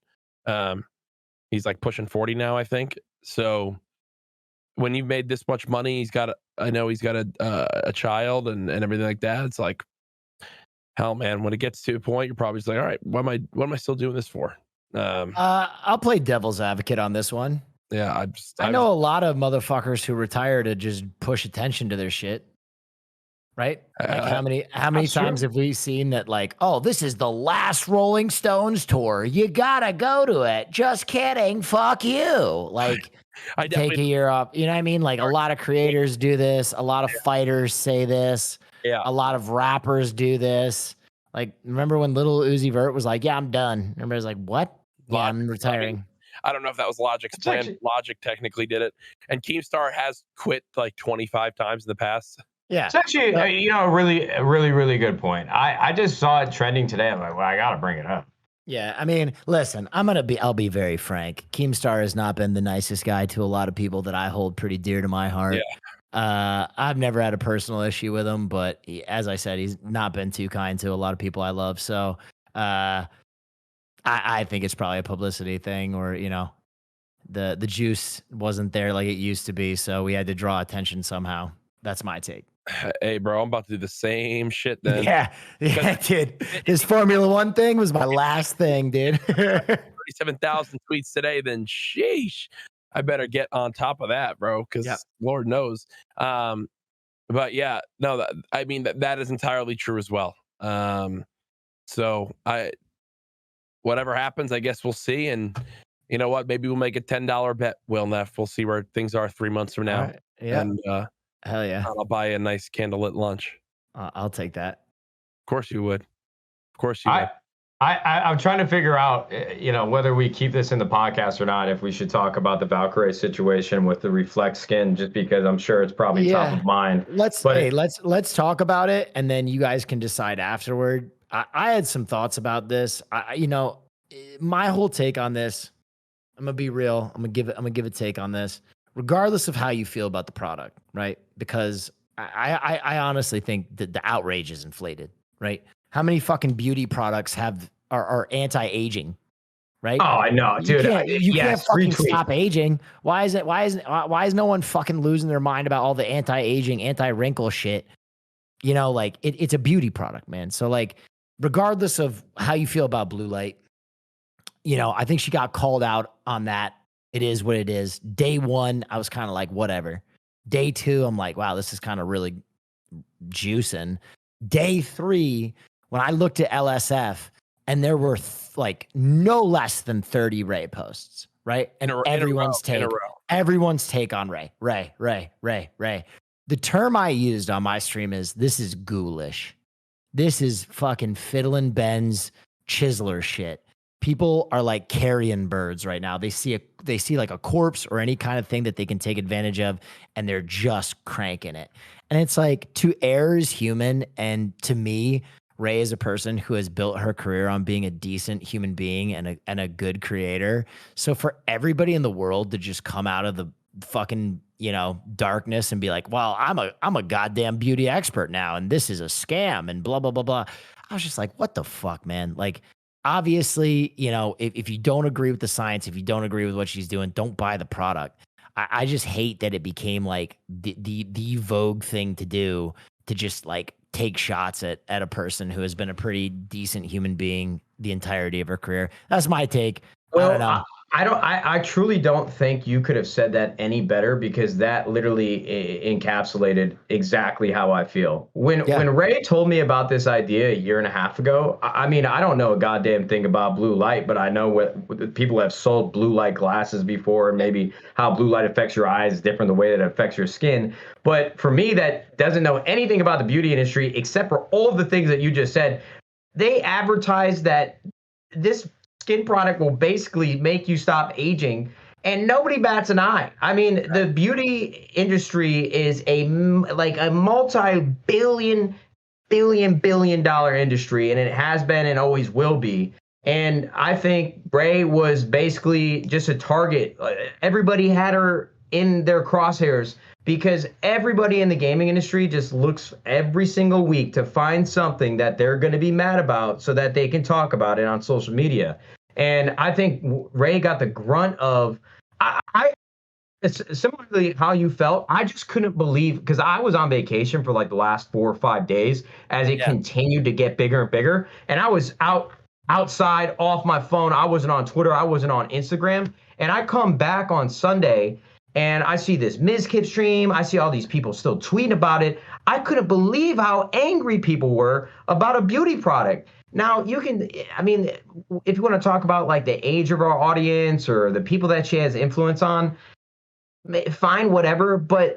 He's like pushing 40 now, I think. So when you've made this much money, I know he's got a child and everything like that. It's like, hell, man, when it gets to a point, you're probably just like, all right, what am I still doing this for? I'll play devil's advocate on this one. Yeah, I know a lot of motherfuckers who retire to just push attention to their shit. Right? Like how many times have we seen that like, oh, this is the last Rolling Stones tour. You gotta go to it. Just kidding. Fuck you. Like take a year off. You know what I mean? Like a lot of creators do this. A lot of fighters say this. Yeah. A lot of rappers do this. Like, remember when Little Uzi Vert was like, yeah, I'm done. Everybody's like, what? Yeah, I'm retiring. I don't know if that was Logic's plan. Logic technically did it. And Keemstar has quit like 25 times in the past. Yeah. It's actually, a really good point. I just saw it trending today. I'm like, well, I got to bring it up. Yeah. I mean, listen, I'll be very frank. Keemstar has not been the nicest guy to a lot of people that I hold pretty dear to my heart. Yeah. I've never had a personal issue with him, but as I said, he's not been too kind to a lot of people I love. So, I think it's probably a publicity thing, or the juice wasn't there like it used to be, so we had to draw attention somehow. That's my take. Hey, bro, I'm about to do the same shit then. Yeah, dude. This Formula One thing was my last thing, dude. 37,000 tweets today. Then, sheesh, I better get on top of that, bro, because Lord knows. But yeah, no, I mean that is entirely true as well. So whatever happens, I guess we'll see. And you know what? Maybe we'll make a $10 bet, Will Neff. We'll see where things are 3 months from now. Right. Yeah. And hell yeah. I'll buy you a nice candlelit lunch. I'll take that. Of course you would. Of course you would. I'm trying to figure out, whether we keep this in the podcast or not, if we should talk about the Valkyrae situation with the reflect skin, just because I'm sure it's probably top of mind. Let's talk about it, and then you guys can decide afterward. I had some thoughts about this. My whole take on this, I'm gonna be real. I'm gonna give a take on this, regardless of how you feel about the product, right? Because I honestly think that the outrage is inflated, right? How many fucking beauty products are anti-aging, right? Oh, I know, dude. You can't fucking stop aging. Why is no one fucking losing their mind about all the anti-aging, anti-wrinkle shit? It's a beauty product, man. So like, regardless of how you feel about blue light, I think she got called out on that. It is what it is. Day one, I was kind of like, whatever. Day two, I'm like, wow, this is kind of really juicing. Day three, when I looked at LSF, and there were no less than 30 Ray posts, right? And everyone's take on Ray. The term I used on my stream is, this is ghoulish. This is fucking fiddlin' Ben's chiseler shit. People are like carrion birds right now. They see like a corpse or any kind of thing that they can take advantage of, and they're just cranking it. And it's like, to err is human. And to me, Ray is a person who has built her career on being a decent human being and a good creator. So for everybody in the world to just come out of the fucking, darkness and be like, well, I'm a goddamn beauty expert now, and this is a scam and blah, blah, blah, blah. I was just like, what the fuck, man? Like, obviously, if you don't agree with the science, if you don't agree with what she's doing, don't buy the product. I just hate that it became like the vogue thing to do, to just like take shots at a person who has been a pretty decent human being the entirety of her career. That's my take. I don't Well, know. I truly don't think you could have said that any better, because that literally encapsulated exactly how I feel. Yeah. When Ray told me about this idea a year and a half ago, I mean, I don't know a goddamn thing about blue light, but I know what people have sold blue light glasses before, and maybe how blue light affects your eyes is different the way that it affects your skin. But for me, that doesn't know anything about the beauty industry except for all of the things that you just said, they advertise that this skin product will basically make you stop aging, and nobody bats an eye. I mean, the beauty industry is like a multi-billion dollar industry, and it has been and always will be. And I think Bray was basically just a target. Everybody had her in their crosshairs because everybody in the gaming industry just looks every single week to find something that they're going to be mad about so that they can talk about it on social media. And I think Ray got the grunt of, it's similarly how you felt. I just couldn't believe, because I was on vacation for like the last 4 or 5 days as it continued to get bigger and bigger. And I was outside off my phone. I wasn't on Twitter. I wasn't on Instagram. And I come back on Sunday and I see this Mizkip stream. I see all these people still tweeting about it. I couldn't believe how angry people were about a beauty product. Now, I mean, if you want to talk about like the age of our audience or the people that she has influence on, fine, whatever. But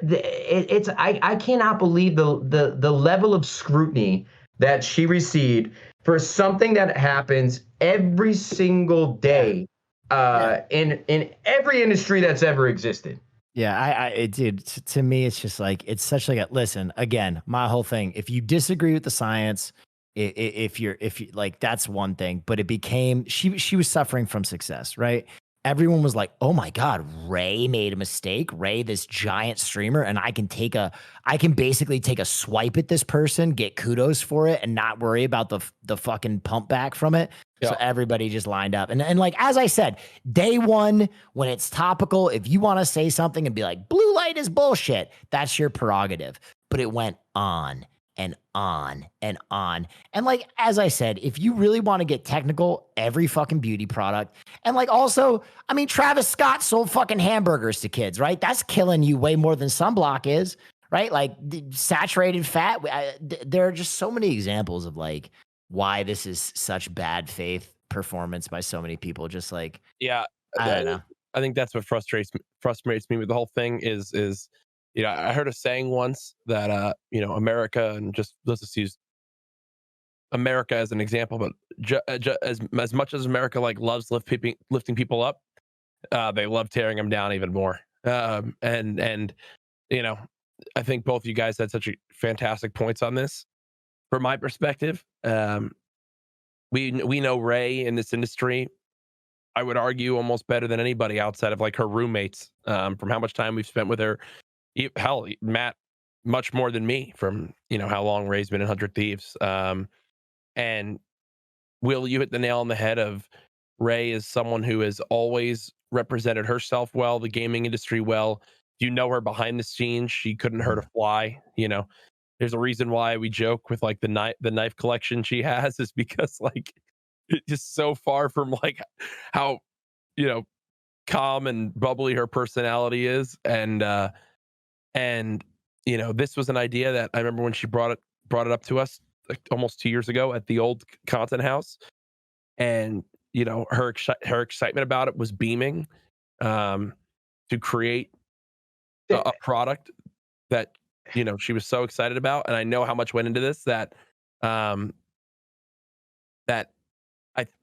I cannot believe the level of scrutiny that she received for something that happens every single day in every industry that's ever existed. Yeah, dude, to me, it's just like, it's such like listen, again, my whole thing, if you disagree with the science, if you like, that's one thing, but it became, she was suffering from success, right? Everyone was like, oh my God, Ray made a mistake. Ray, this giant streamer, and I can basically take a swipe at this person, get kudos for it, and not worry about the fucking pump back from it. Yeah. So everybody just lined up. And like, as I said, day one, when it's topical, if you want to say something and be like, blue light is bullshit, that's your prerogative. But it went on and on and on. And like, as I said, if you really want to get technical, every fucking beauty product. And like, also, I mean, Travis Scott sold fucking hamburgers to kids, right? That's killing you way more than sunblock is, right? Like saturated fat. There are just so many examples of like why this is such bad faith performance by so many people. Just like, I don't know. I think that's what frustrates me with the whole thing is, you know, I heard a saying once that, you know, America, and just let's just use America as an example, but as much as America like loves lifting people up, they love tearing them down even more. And you know, I think both of you guys had such fantastic points on this. From my perspective, we know Ray in this industry, I would argue, almost better than anybody outside of like her roommates, from how much time we've spent with her. Hell, Matt, much more than me, from, you know, how long Ray's been in 100 Thieves. And Will, you hit the nail on the head of Ray is someone who has always represented herself well, the gaming industry well. You know her behind the scenes. She couldn't hurt a fly. You know, there's a reason why we joke with like the knife collection she has is because like it's just so far from like how, you know, calm and bubbly her personality is. And you know, this was an idea that I remember when she brought it up to us like almost 2 years ago at the old content house, and you know, her excitement about it was beaming, to create a product that, you know, she was so excited about. And I know how much went into this that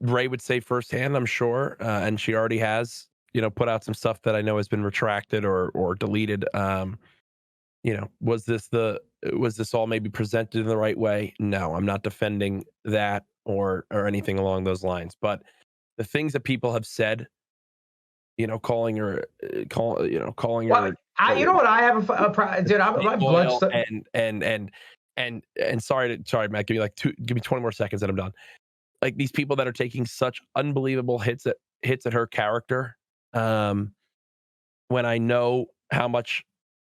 Ray would say firsthand, I'm sure, and she already has, you know, put out some stuff that I know has been retracted or deleted. You know, was this all maybe presented in the right way? No, I'm not defending that or anything along those lines. But the things that people have said, you know, calling her, you know, you know what? I have dude. My blood. And sorry, Matt. Give me 20 more seconds and I'm done. Like these people that are taking such unbelievable hits at her character, when I know how much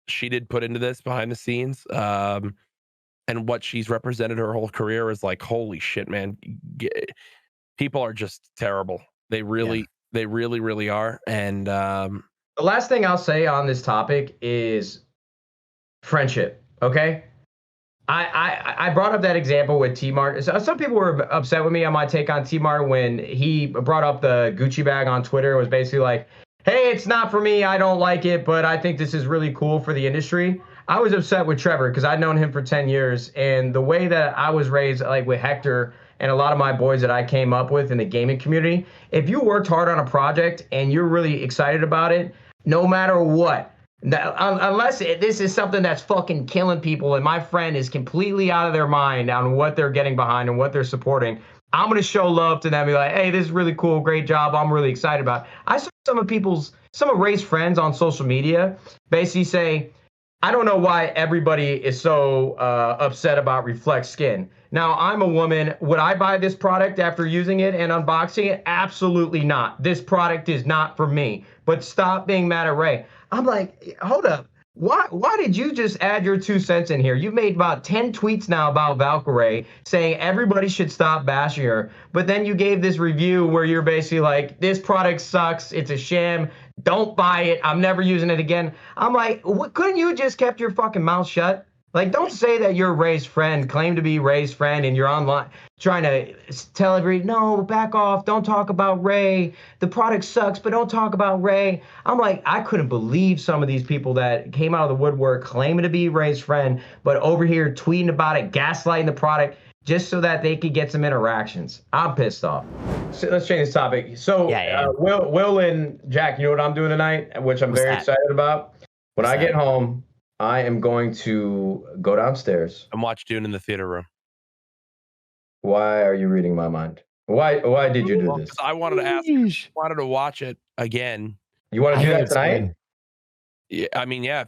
she did put into this behind the scenes, and what she's represented her whole career is like, holy shit, man. People are just terrible. They really are. And the last thing I'll say on this topic is friendship. Okay. I brought up that example with T-Mart. Some people were upset with me on my take on T-Mart when he brought up the Gucci bag on Twitter. It was basically like, hey, it's not for me. I don't like it, but I think this is really cool for the industry. I was upset with Trevor because I'd known him for 10 years. And the way that I was raised, like with Hector and a lot of my boys that I came up with in the gaming community, if you worked hard on a project and you're really excited about it, no matter what, unless this is something that's fucking killing people and my friend is completely out of their mind on what they're getting behind and what they're supporting, I'm going to show love to them and be like, hey, this is really cool. Great job. I'm really excited about it. I saw some of Ray's friends on social media basically say, I don't know why everybody is so upset about Reflect Skin. Now, I'm a woman. Would I buy this product after using it and unboxing it? Absolutely not. This product is not for me. But stop being mad at Ray. I'm like, hold up. Why did you just add your 2 cents in here? You've made about 10 tweets now about Valkyrae saying everybody should stop bashing her. But then you gave this review where you're basically like, this product sucks. It's a sham. Don't buy it. I'm never using it again. I'm like, couldn't you just kept your fucking mouth shut? Like, don't say that you're Ray's friend, claim to be Ray's friend, and you're online trying to tell everybody, no, back off. Don't talk about Ray. The product sucks, but don't talk about Ray. I'm like, I couldn't believe some of these people that came out of the woodwork claiming to be Ray's friend, but over here tweeting about it, gaslighting the product, just so that they could get some interactions. I'm pissed off. So let's change this topic. So Will and Jack, you know what I'm doing tonight, which I'm very excited about? When I get home, I am going to go downstairs and watch Dune in the theater room. Why are you reading my mind? Why did you do this? I wanted to ask. Wanted to watch it again. You want to do that tonight? Yeah, I mean, yeah.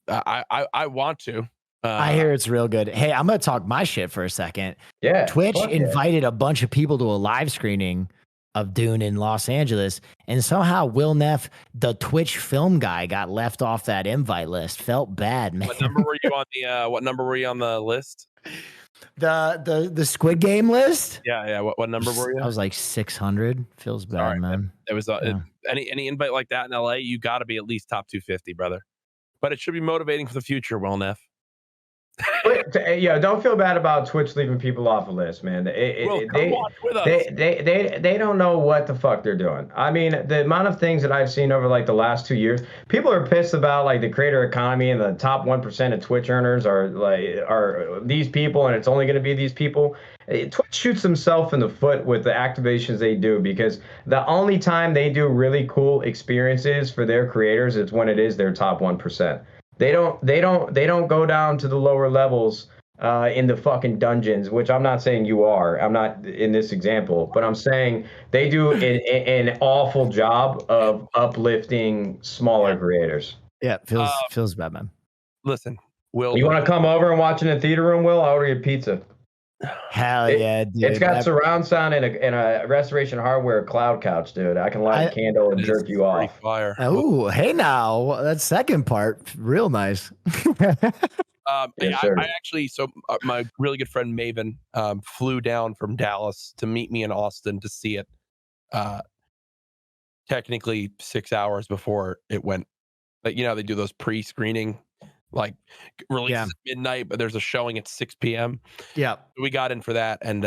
I want to. I hear it's real good. Hey, I'm gonna talk my shit for a second. Yeah. Twitch invited a bunch of people to a live screening of Dune in Los Angeles, and somehow Will Neff, the Twitch film guy, got left off that invite list. Felt bad, man. What number were you on the? What number were you on the list? The Squid Game list. Yeah. What number were you? I was like 600. Feels bad, man. It was any invite like that in LA. You got to be at least top 250, brother. But it should be motivating for the future, Will Neff. Yeah, don't feel bad about Twitch leaving people off a list, man. They don't know what the fuck they're doing. I mean, the amount of things that I've seen over like the last 2 years, people are pissed about like the creator economy and the top 1% of Twitch earners are these people, and it's only going to be these people. Twitch shoots themselves in the foot with the activations they do, because the only time they do really cool experiences for their creators is when it is their top 1%. They don't go down to the lower levels in the fucking dungeons, which I'm not saying you are. I'm not in this example, but I'm saying they do an awful job of uplifting smaller creators. Yeah, feels bad, man. Listen, Will, you want to come over and watch in the theater room? Will, I'll order you pizza. Hell yeah, dude. It's got surround sound and a Restoration Hardware cloud couch, dude. I can light a candle and jerk you off. Fire. Oh, hey now. That second part, real nice. I actually, my really good friend Maven flew down from Dallas to meet me in Austin to see it. Technically 6 hours before it went. Like, you know, they do those pre-screening, like release at midnight, but there's a showing at 6 p.m. Yeah, we got in for that, and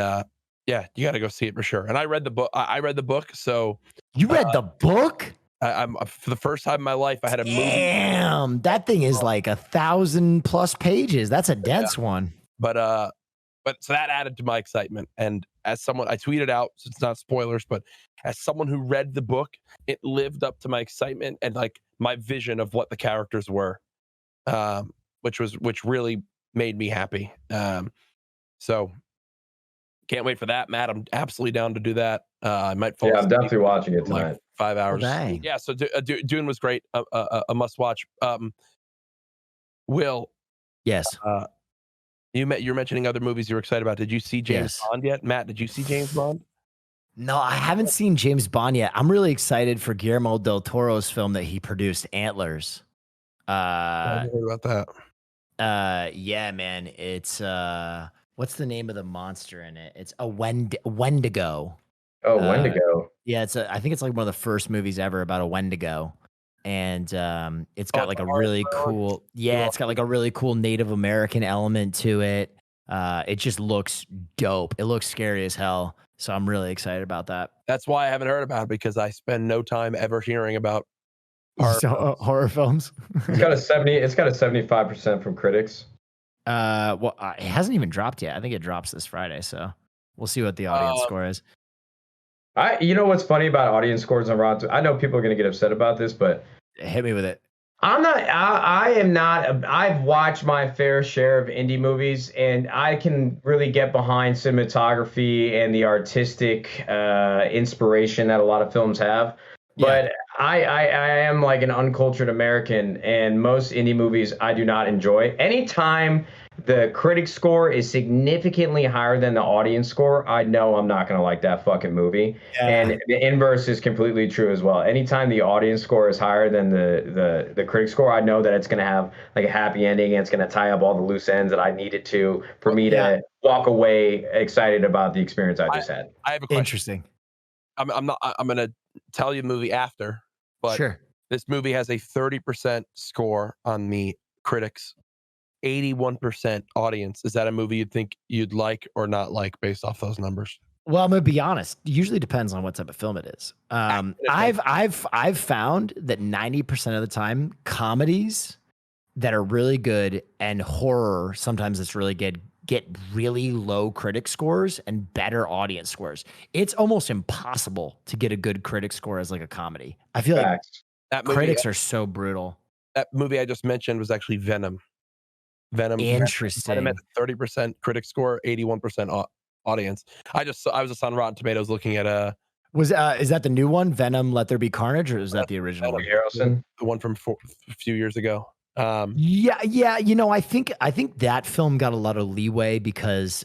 you got to go see it for sure. And I read the book. I read the book. So you read the book? I'm for the first time in my life, I had a movie. Damn, that thing is like 1,000+ pages. That's a dense one. But so that added to my excitement. And as someone, I tweeted out, so it's not spoilers, but as someone who read the book, it lived up to my excitement and like my vision of what the characters were. Which really made me happy. So can't wait for that, Matt. I'm absolutely down to do that. I might fall. Yeah, I'm definitely watching it tonight. Like 5 hours. Dang. Yeah. So Dune was great. A must watch. Will. Yes. You're mentioning other movies you were excited about. Did you see James Bond yet, Matt? Did you see James Bond? No, I haven't seen James Bond yet. I'm really excited for Guillermo del Toro's film that he produced, Antlers. I haven't heard about that. Yeah, man. It's what's the name of the monster in it? It's a Wendigo. Oh, Wendigo. Yeah, I think it's like one of the first movies ever about a Wendigo. And it's got like a really cool, it's got like a really cool Native American element to it. It just looks dope. It looks scary as hell. So I'm really excited about that. That's why I haven't heard about it, because I spend no time ever hearing about horror films. It's got a 75% from critics. Well, it hasn't even dropped yet. I think it drops this Friday, so we'll see what the audience score is. You know what's funny about audience scores on Rotten? I know people are going to get upset about this, but hit me with it. I am not. I've watched my fair share of indie movies, and I can really get behind cinematography and the artistic inspiration that a lot of films have. But I am like an uncultured American, and most indie movies I do not enjoy. Anytime the critic score is significantly higher than the audience score, I know I'm not going to like that fucking movie. Yeah. And the inverse is completely true as well. Anytime the audience score is higher than the critic score, I know that it's going to have like a happy ending and it's going to tie up all the loose ends that I need it to for me to walk away excited about the experience I just had. I have a question. Interesting. I'm going to tell you the movie after, but sure. This movie has a 30% score on the critics, 81% audience. Is that a movie you'd think you'd like or not like based off those numbers? Well, I'm gonna be honest. Usually depends on what type of film it is. I've found that 90% of the time, comedies that are really good and horror, sometimes it's really good, get really low critic scores and better audience scores. It's almost impossible to get a good critic score as like a comedy. I feel like that critics are so brutal. That movie I just mentioned was actually Venom. Interesting. Venom at 30% critic score, 81% audience. I was just on Rotten Tomatoes looking at is that the new one, Venom Let There Be Carnage, or is that the original one? Harrelson, the one from a few years ago. Yeah. You know, I think that film got a lot of leeway because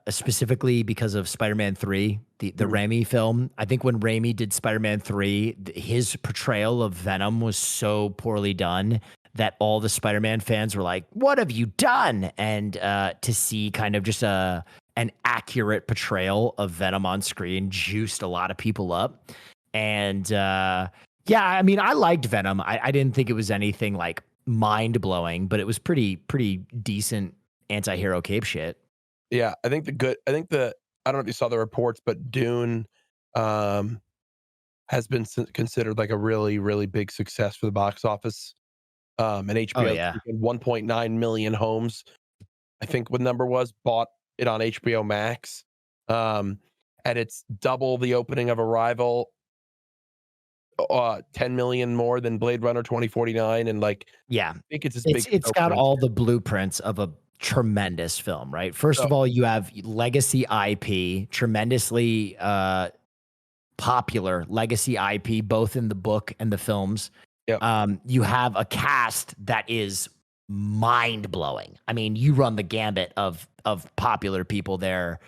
specifically because of Spider-Man 3, the Raimi film. I think when Raimi did Spider-Man 3, his portrayal of Venom was so poorly done that all the Spider-Man fans were like, "What have you done?" And to see kind of just an accurate portrayal of Venom on screen juiced a lot of people up. And I mean, I liked Venom. I didn't think it was anything like mind-blowing, but it was pretty decent anti-hero cape shit. Yeah, I don't know if you saw the reports, but Dune has been considered like a really, really big success for the box office. And HBO 1.9 million homes, I think what the number was, bought it on HBO Max. And it's double the opening of Arrival, 10 million more than Blade Runner 2049, and I think it's big. It's got all the blueprints of a tremendous film, right? First of all, you have legacy IP, tremendously popular legacy IP, both in the book and the films. Yep. You have a cast that is mind blowing. I mean, you run the gambit of popular people there,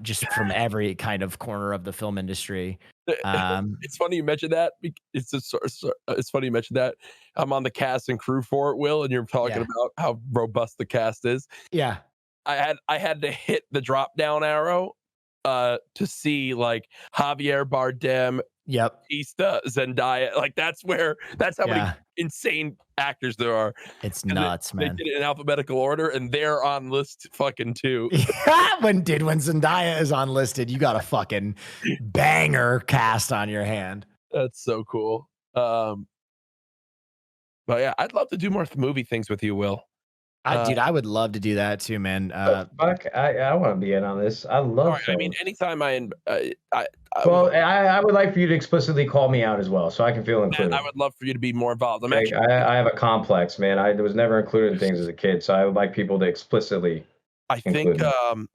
just from every kind of corner of the film industry. It's funny you mentioned that. It's funny you mentioned that. I'm on the cast and crew for it, Will, and you're talking about how robust the cast is. Yeah, I had to hit the drop down arrow to see like Javier Bardem, Batista, Zendaya. Like that's how many insane actors there are. It's nuts, man. They did it in alphabetical order, and they're on list fucking 2. when Zendaya is on listed, you got a fucking banger cast on your hand. That's so cool. But yeah, I'd love to do more movie things with you, Will. Dude, I would love to do that too, man. Fuck, I want to be in on this. I love. I mean, anytime I would like for you to explicitly call me out as well, so I can feel included. I would love for you to be more involved. I have a complex, man. I was never included in things as a kid, so I would like people to explicitly. I think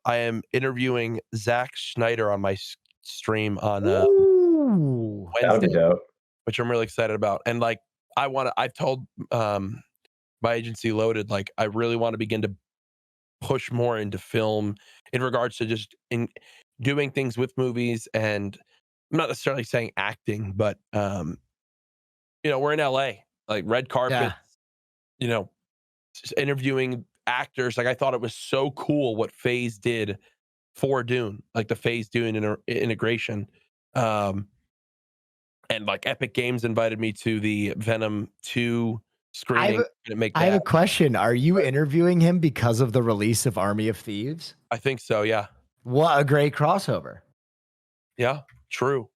I am interviewing Zach Schneider on my stream on Wednesday, that'll be dope. Which I'm really excited about. And like, I've told my agency Loaded, like I really want to begin to push more into film in regards to just doing things with movies, and I'm not necessarily saying acting, but we're in LA, like red carpet, just interviewing actors. Like I thought it was so cool what FaZe did for Dune, like the FaZe Dune integration. And like Epic Games invited me to the Venom 2 screening. I have a question. Are you interviewing him because of the release of Army of Thieves? I think so, yeah. What a great crossover. Yeah, true.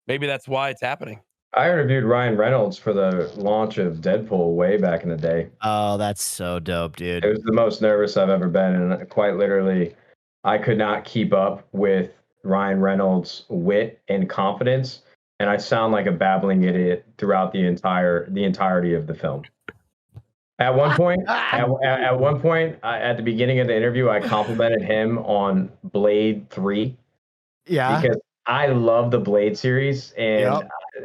Maybe that's why it's happening. I interviewed Ryan Reynolds for the launch of Deadpool way back in the day. Oh, that's so dope, dude. It was the most nervous I've ever been, and quite literally, I could not keep up with Ryan Reynolds' wit and confidence, and I sound like a babbling idiot throughout the entirety of the film. At one point, at the beginning of the interview, I complimented him on Blade 3. Yeah. Because I love the Blade series, and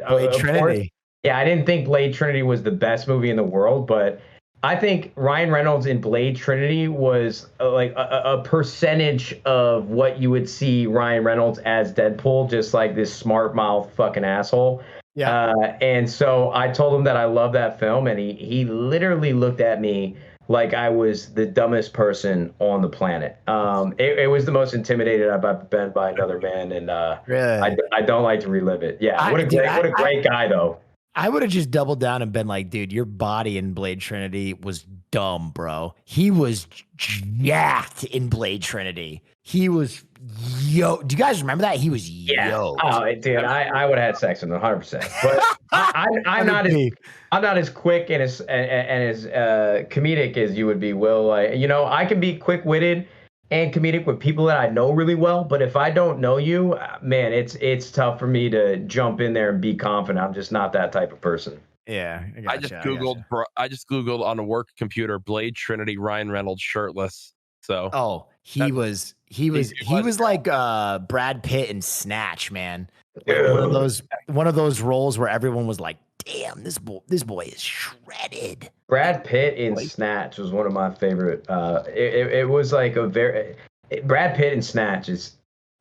Blade Trinity. Course, yeah, I didn't think Blade Trinity was the best movie in the world, but I think Ryan Reynolds in Blade Trinity was like a percentage of what you would see Ryan Reynolds as Deadpool, just like this smart mouth fucking asshole. Yeah. And so I told him that I love that film, and he literally looked at me like I was the dumbest person on the planet. It was the most intimidated I've ever been by another man, and really? I don't like to relive it. Yeah, what a great guy though. I would have just doubled down and been like, dude, your body in Blade Trinity was dumb, bro. He was jacked in Blade Trinity. He was do you guys remember that? He was yoked. Oh, dude, I would have had sex with him 100%. But I'm not as quick and as comedic as you would be, Will. I can be quick-witted and comedic with people that I know really well, but if I don't know you, man, it's tough for me to jump in there and be confident. I'm just not that type of person. Yeah, I just Googled on a work computer Blade Trinity Ryan Reynolds shirtless. So he was like Brad Pitt in Snatch, man. Yeah. One of those roles where everyone was like, damn, this boy is shredded. Brad Pitt in Snatch was one of my favorite. It was like Brad Pitt in Snatch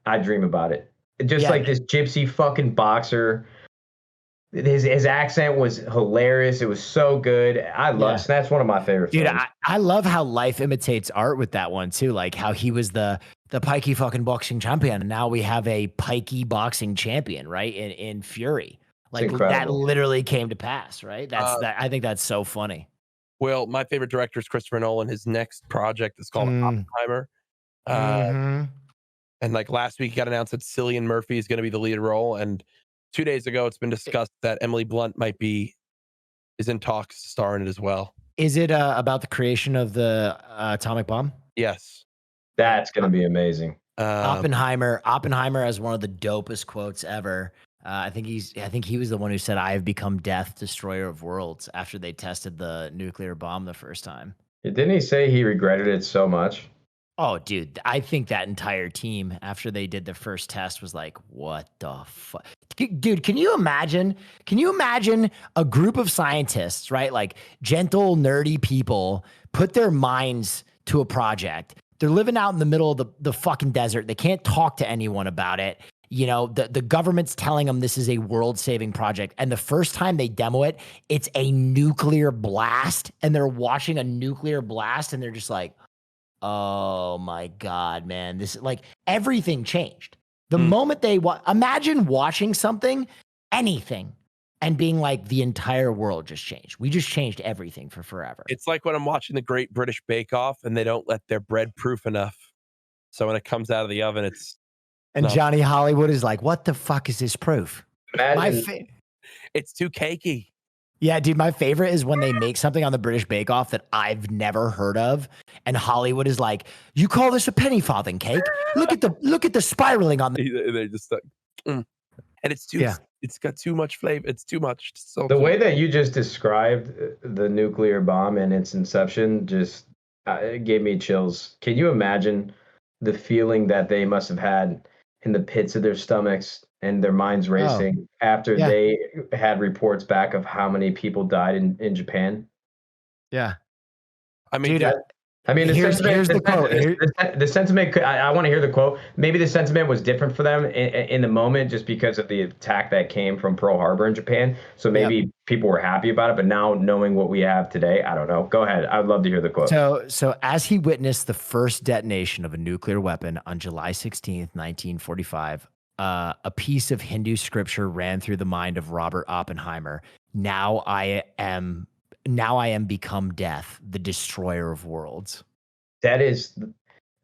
I dream about it. Just like this gypsy fucking boxer. His accent was hilarious. It was so good. I love Snatch. One of my favorite films. Dude, I love how life imitates art with that one too. Like how he was the pikey fucking boxing champion, and now we have a pikey boxing champion, right? In Fury. Like that literally came to pass, right? I think that's so funny. Well, my favorite director is Christopher Nolan. His next project is called Oppenheimer. And like last week, he got announced that Cillian Murphy is going to be the lead role, and 2 days ago, it's been discussed that Emily Blunt is in talks to star in it as well. Is it about the creation of the atomic bomb? Yes. That's going to be amazing. Oppenheimer has one of the dopest quotes ever. I think he was the one who said, "I have become death, destroyer of worlds," after they tested the nuclear bomb the first time. Didn't he say he regretted it so much? Oh, dude, I think that entire team, after they did the first test, was like, what the fuck? Dude, can you imagine a group of scientists, right? Like gentle, nerdy people put their minds to a project. They're living out in the middle of the fucking desert. They can't talk to anyone about it. You know, the government's telling them this is a world-saving project. And the first time they demo it, it's a nuclear blast. And they're watching a nuclear blast and they're just like, oh my God, man. This is like everything changed. The moment they imagine watching something, anything, and being like the entire world just changed. We just changed everything for forever. It's like when I'm watching the Great British Bake Off and they don't let their bread proof enough. So when it comes out of the oven, and Johnny Hollywood is like, what the fuck is this proof? It's too cakey. Yeah, dude, my favorite is when they make something on the British Bake Off that I've never heard of, and Hollywood is like, "You call this a penny farthing cake? Look at the spiraling on the." They just like, and it's too. Yeah. It's got too much flavor. It's too much. The way that you just described the nuclear bomb and its inception just it gave me chills. Can you imagine the feeling that they must have had in the pits of their stomachs and their minds racing after they had reports back of how many people died in Japan? Yeah. I mean, I mean, here's the quote. The sentiment. I want to hear the quote. Maybe the sentiment was different for them in the moment, just because of the attack that came from Pearl Harbor in Japan. So maybe people were happy about it. But now knowing what we have today, I don't know. Go ahead. I'd love to hear the quote. So as he witnessed the first detonation of a nuclear weapon on July 16th, 1945, a piece of Hindu scripture ran through the mind of Robert Oppenheimer. Now I am become death, the destroyer of worlds. That is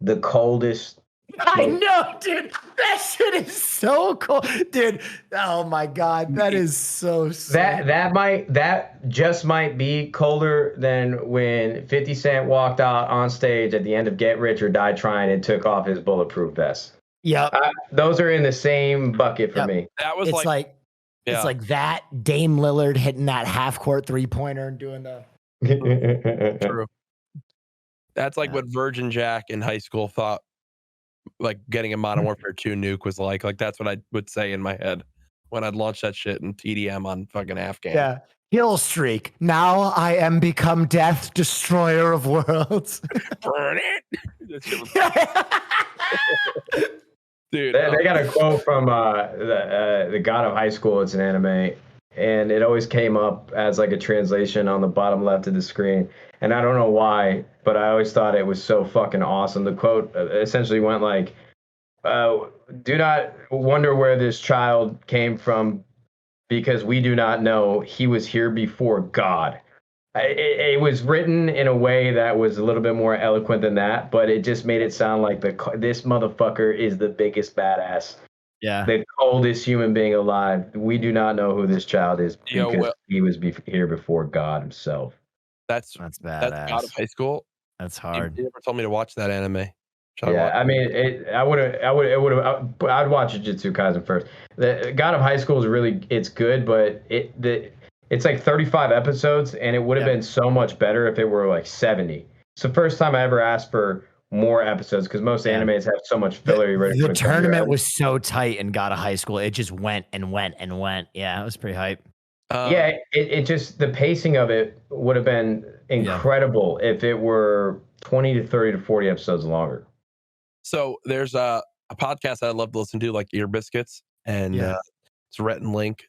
the coldest. I know, dude. That shit is so cool, dude. Oh my god, that is so sick. That just might be colder than when 50 Cent walked out on stage at the end of Get Rich or Die Trying and took off his bulletproof vest. Yep. Those are in the same bucket for me. That was it's like that Dame Lillard hitting that half court 3-pointer and doing the True. That's like what Virgin Jack in high school thought like getting a Modern Warfare 2 nuke was like. Like that's what I would say in my head when I'd launch that shit in TDM on fucking Afghan. Yeah. Kill streak. Now I am become death, destroyer of worlds. Burn it. Dude, they got a quote from the God of High School. It's an anime, and it always came up as like a translation on the bottom left of the screen. And I don't know why, but I always thought it was so fucking awesome. The quote essentially went like, "Do not wonder where this child came from, because we do not know. He was here before God." It was written in a way that was a little bit more eloquent than that, but it just made it sound like this motherfucker is the biggest badass. Yeah. The coldest human being alive. We do not know who this child is because he was here before God himself. That's badass. That's God of High School. That's hard. You never told me to watch that anime. I mean, I'd watch Jujutsu Kaisen first. The God of High School is really, it's good, but it's like 35 episodes, and it would have been so much better if it were like 70. It's the first time I ever asked for more episodes, because most animes have so much filler. The tournament was so tight in God of High School. It just went and went and went. Yeah, it was pretty hype. It just, the pacing of it would have been incredible if it were 20 to 30 to 40 episodes longer. So there's a podcast I'd love to listen to, like Ear Biscuits, and it's Rhett and Link.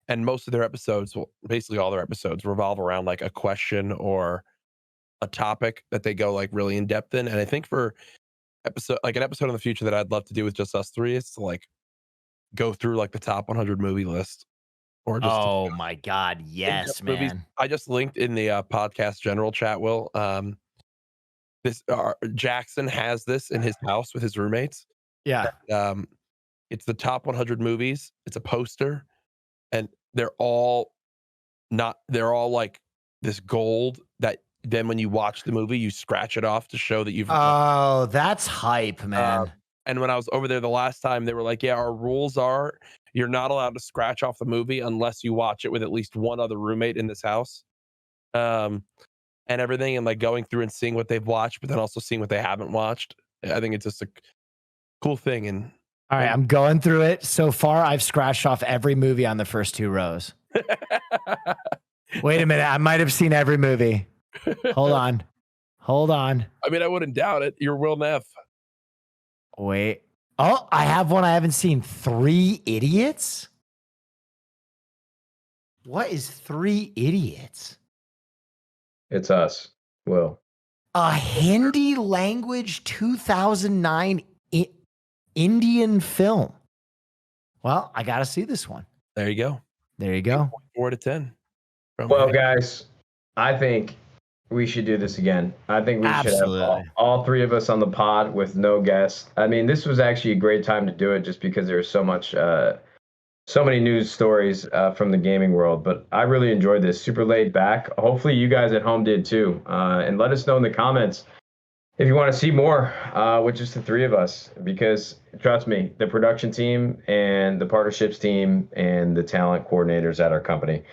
And most of their episodes, well, basically all their episodes, revolve around like a question or a topic that they go like really in depth in. And I think for an episode in the future that I'd love to do with just us three is to like go through like the top 100 movie list. Or just my god, yes, man. Movies. I just linked in the podcast general chat, Will. Jackson has this in his house with his roommates. Yeah. It's the top 100 movies. It's a poster, and they're all like this gold that then when you watch the movie, you scratch it off to show that you've. Oh, that's hype, man. And when I was over there the last time, they were like, yeah, our rules are you're not allowed to scratch off the movie unless you watch it with at least one other roommate in this house. And everything, and like going through and seeing what they've watched, but then also seeing what they haven't watched. I think it's just a cool thing. And all right, I'm going through it. So far, I've scratched off every movie on the first 2 rows. Wait a minute. I might have seen every movie. Hold on. I mean, I wouldn't doubt it. You're Will Neff. Wait. Oh, I have one I haven't seen. 3 Idiots? What is 3 Idiots? It's us, Will. A Hindi language 2009 Indian film. Well, I got to see this one. There you go. 4 to 10. Well, guys, I think we should do this again. I think we should have all 3 of us on the pod with no guests. I mean, this was actually a great time to do it just because there's so many news stories from the gaming world. But I really enjoyed this. Super laid back. Hopefully you guys at home did too. And let us know in the comments if you want to see more with just the 3 of us, because trust me, the production team and the partnerships team and the talent coordinators at our company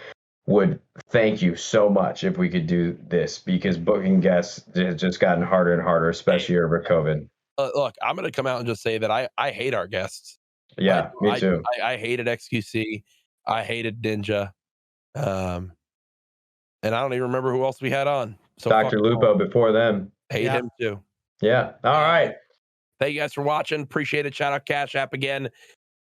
would thank you so much if we could do this, because booking guests has just gotten harder and harder, especially over COVID. Look, I'm going to come out and just say that I hate our guests. Yeah, me too. I hated XQC. I hated Ninja. And I don't even remember who else we had on. So Dr. Lupo before them. hate him too. Yeah. All right. Thank you guys for watching. Appreciate it. Shout out Cash App again.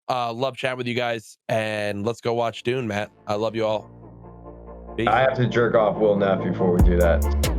Love chatting with you guys. And let's go watch Dune, Matt. I love you all. Peace. I have to jerk off Will Neff before we do that.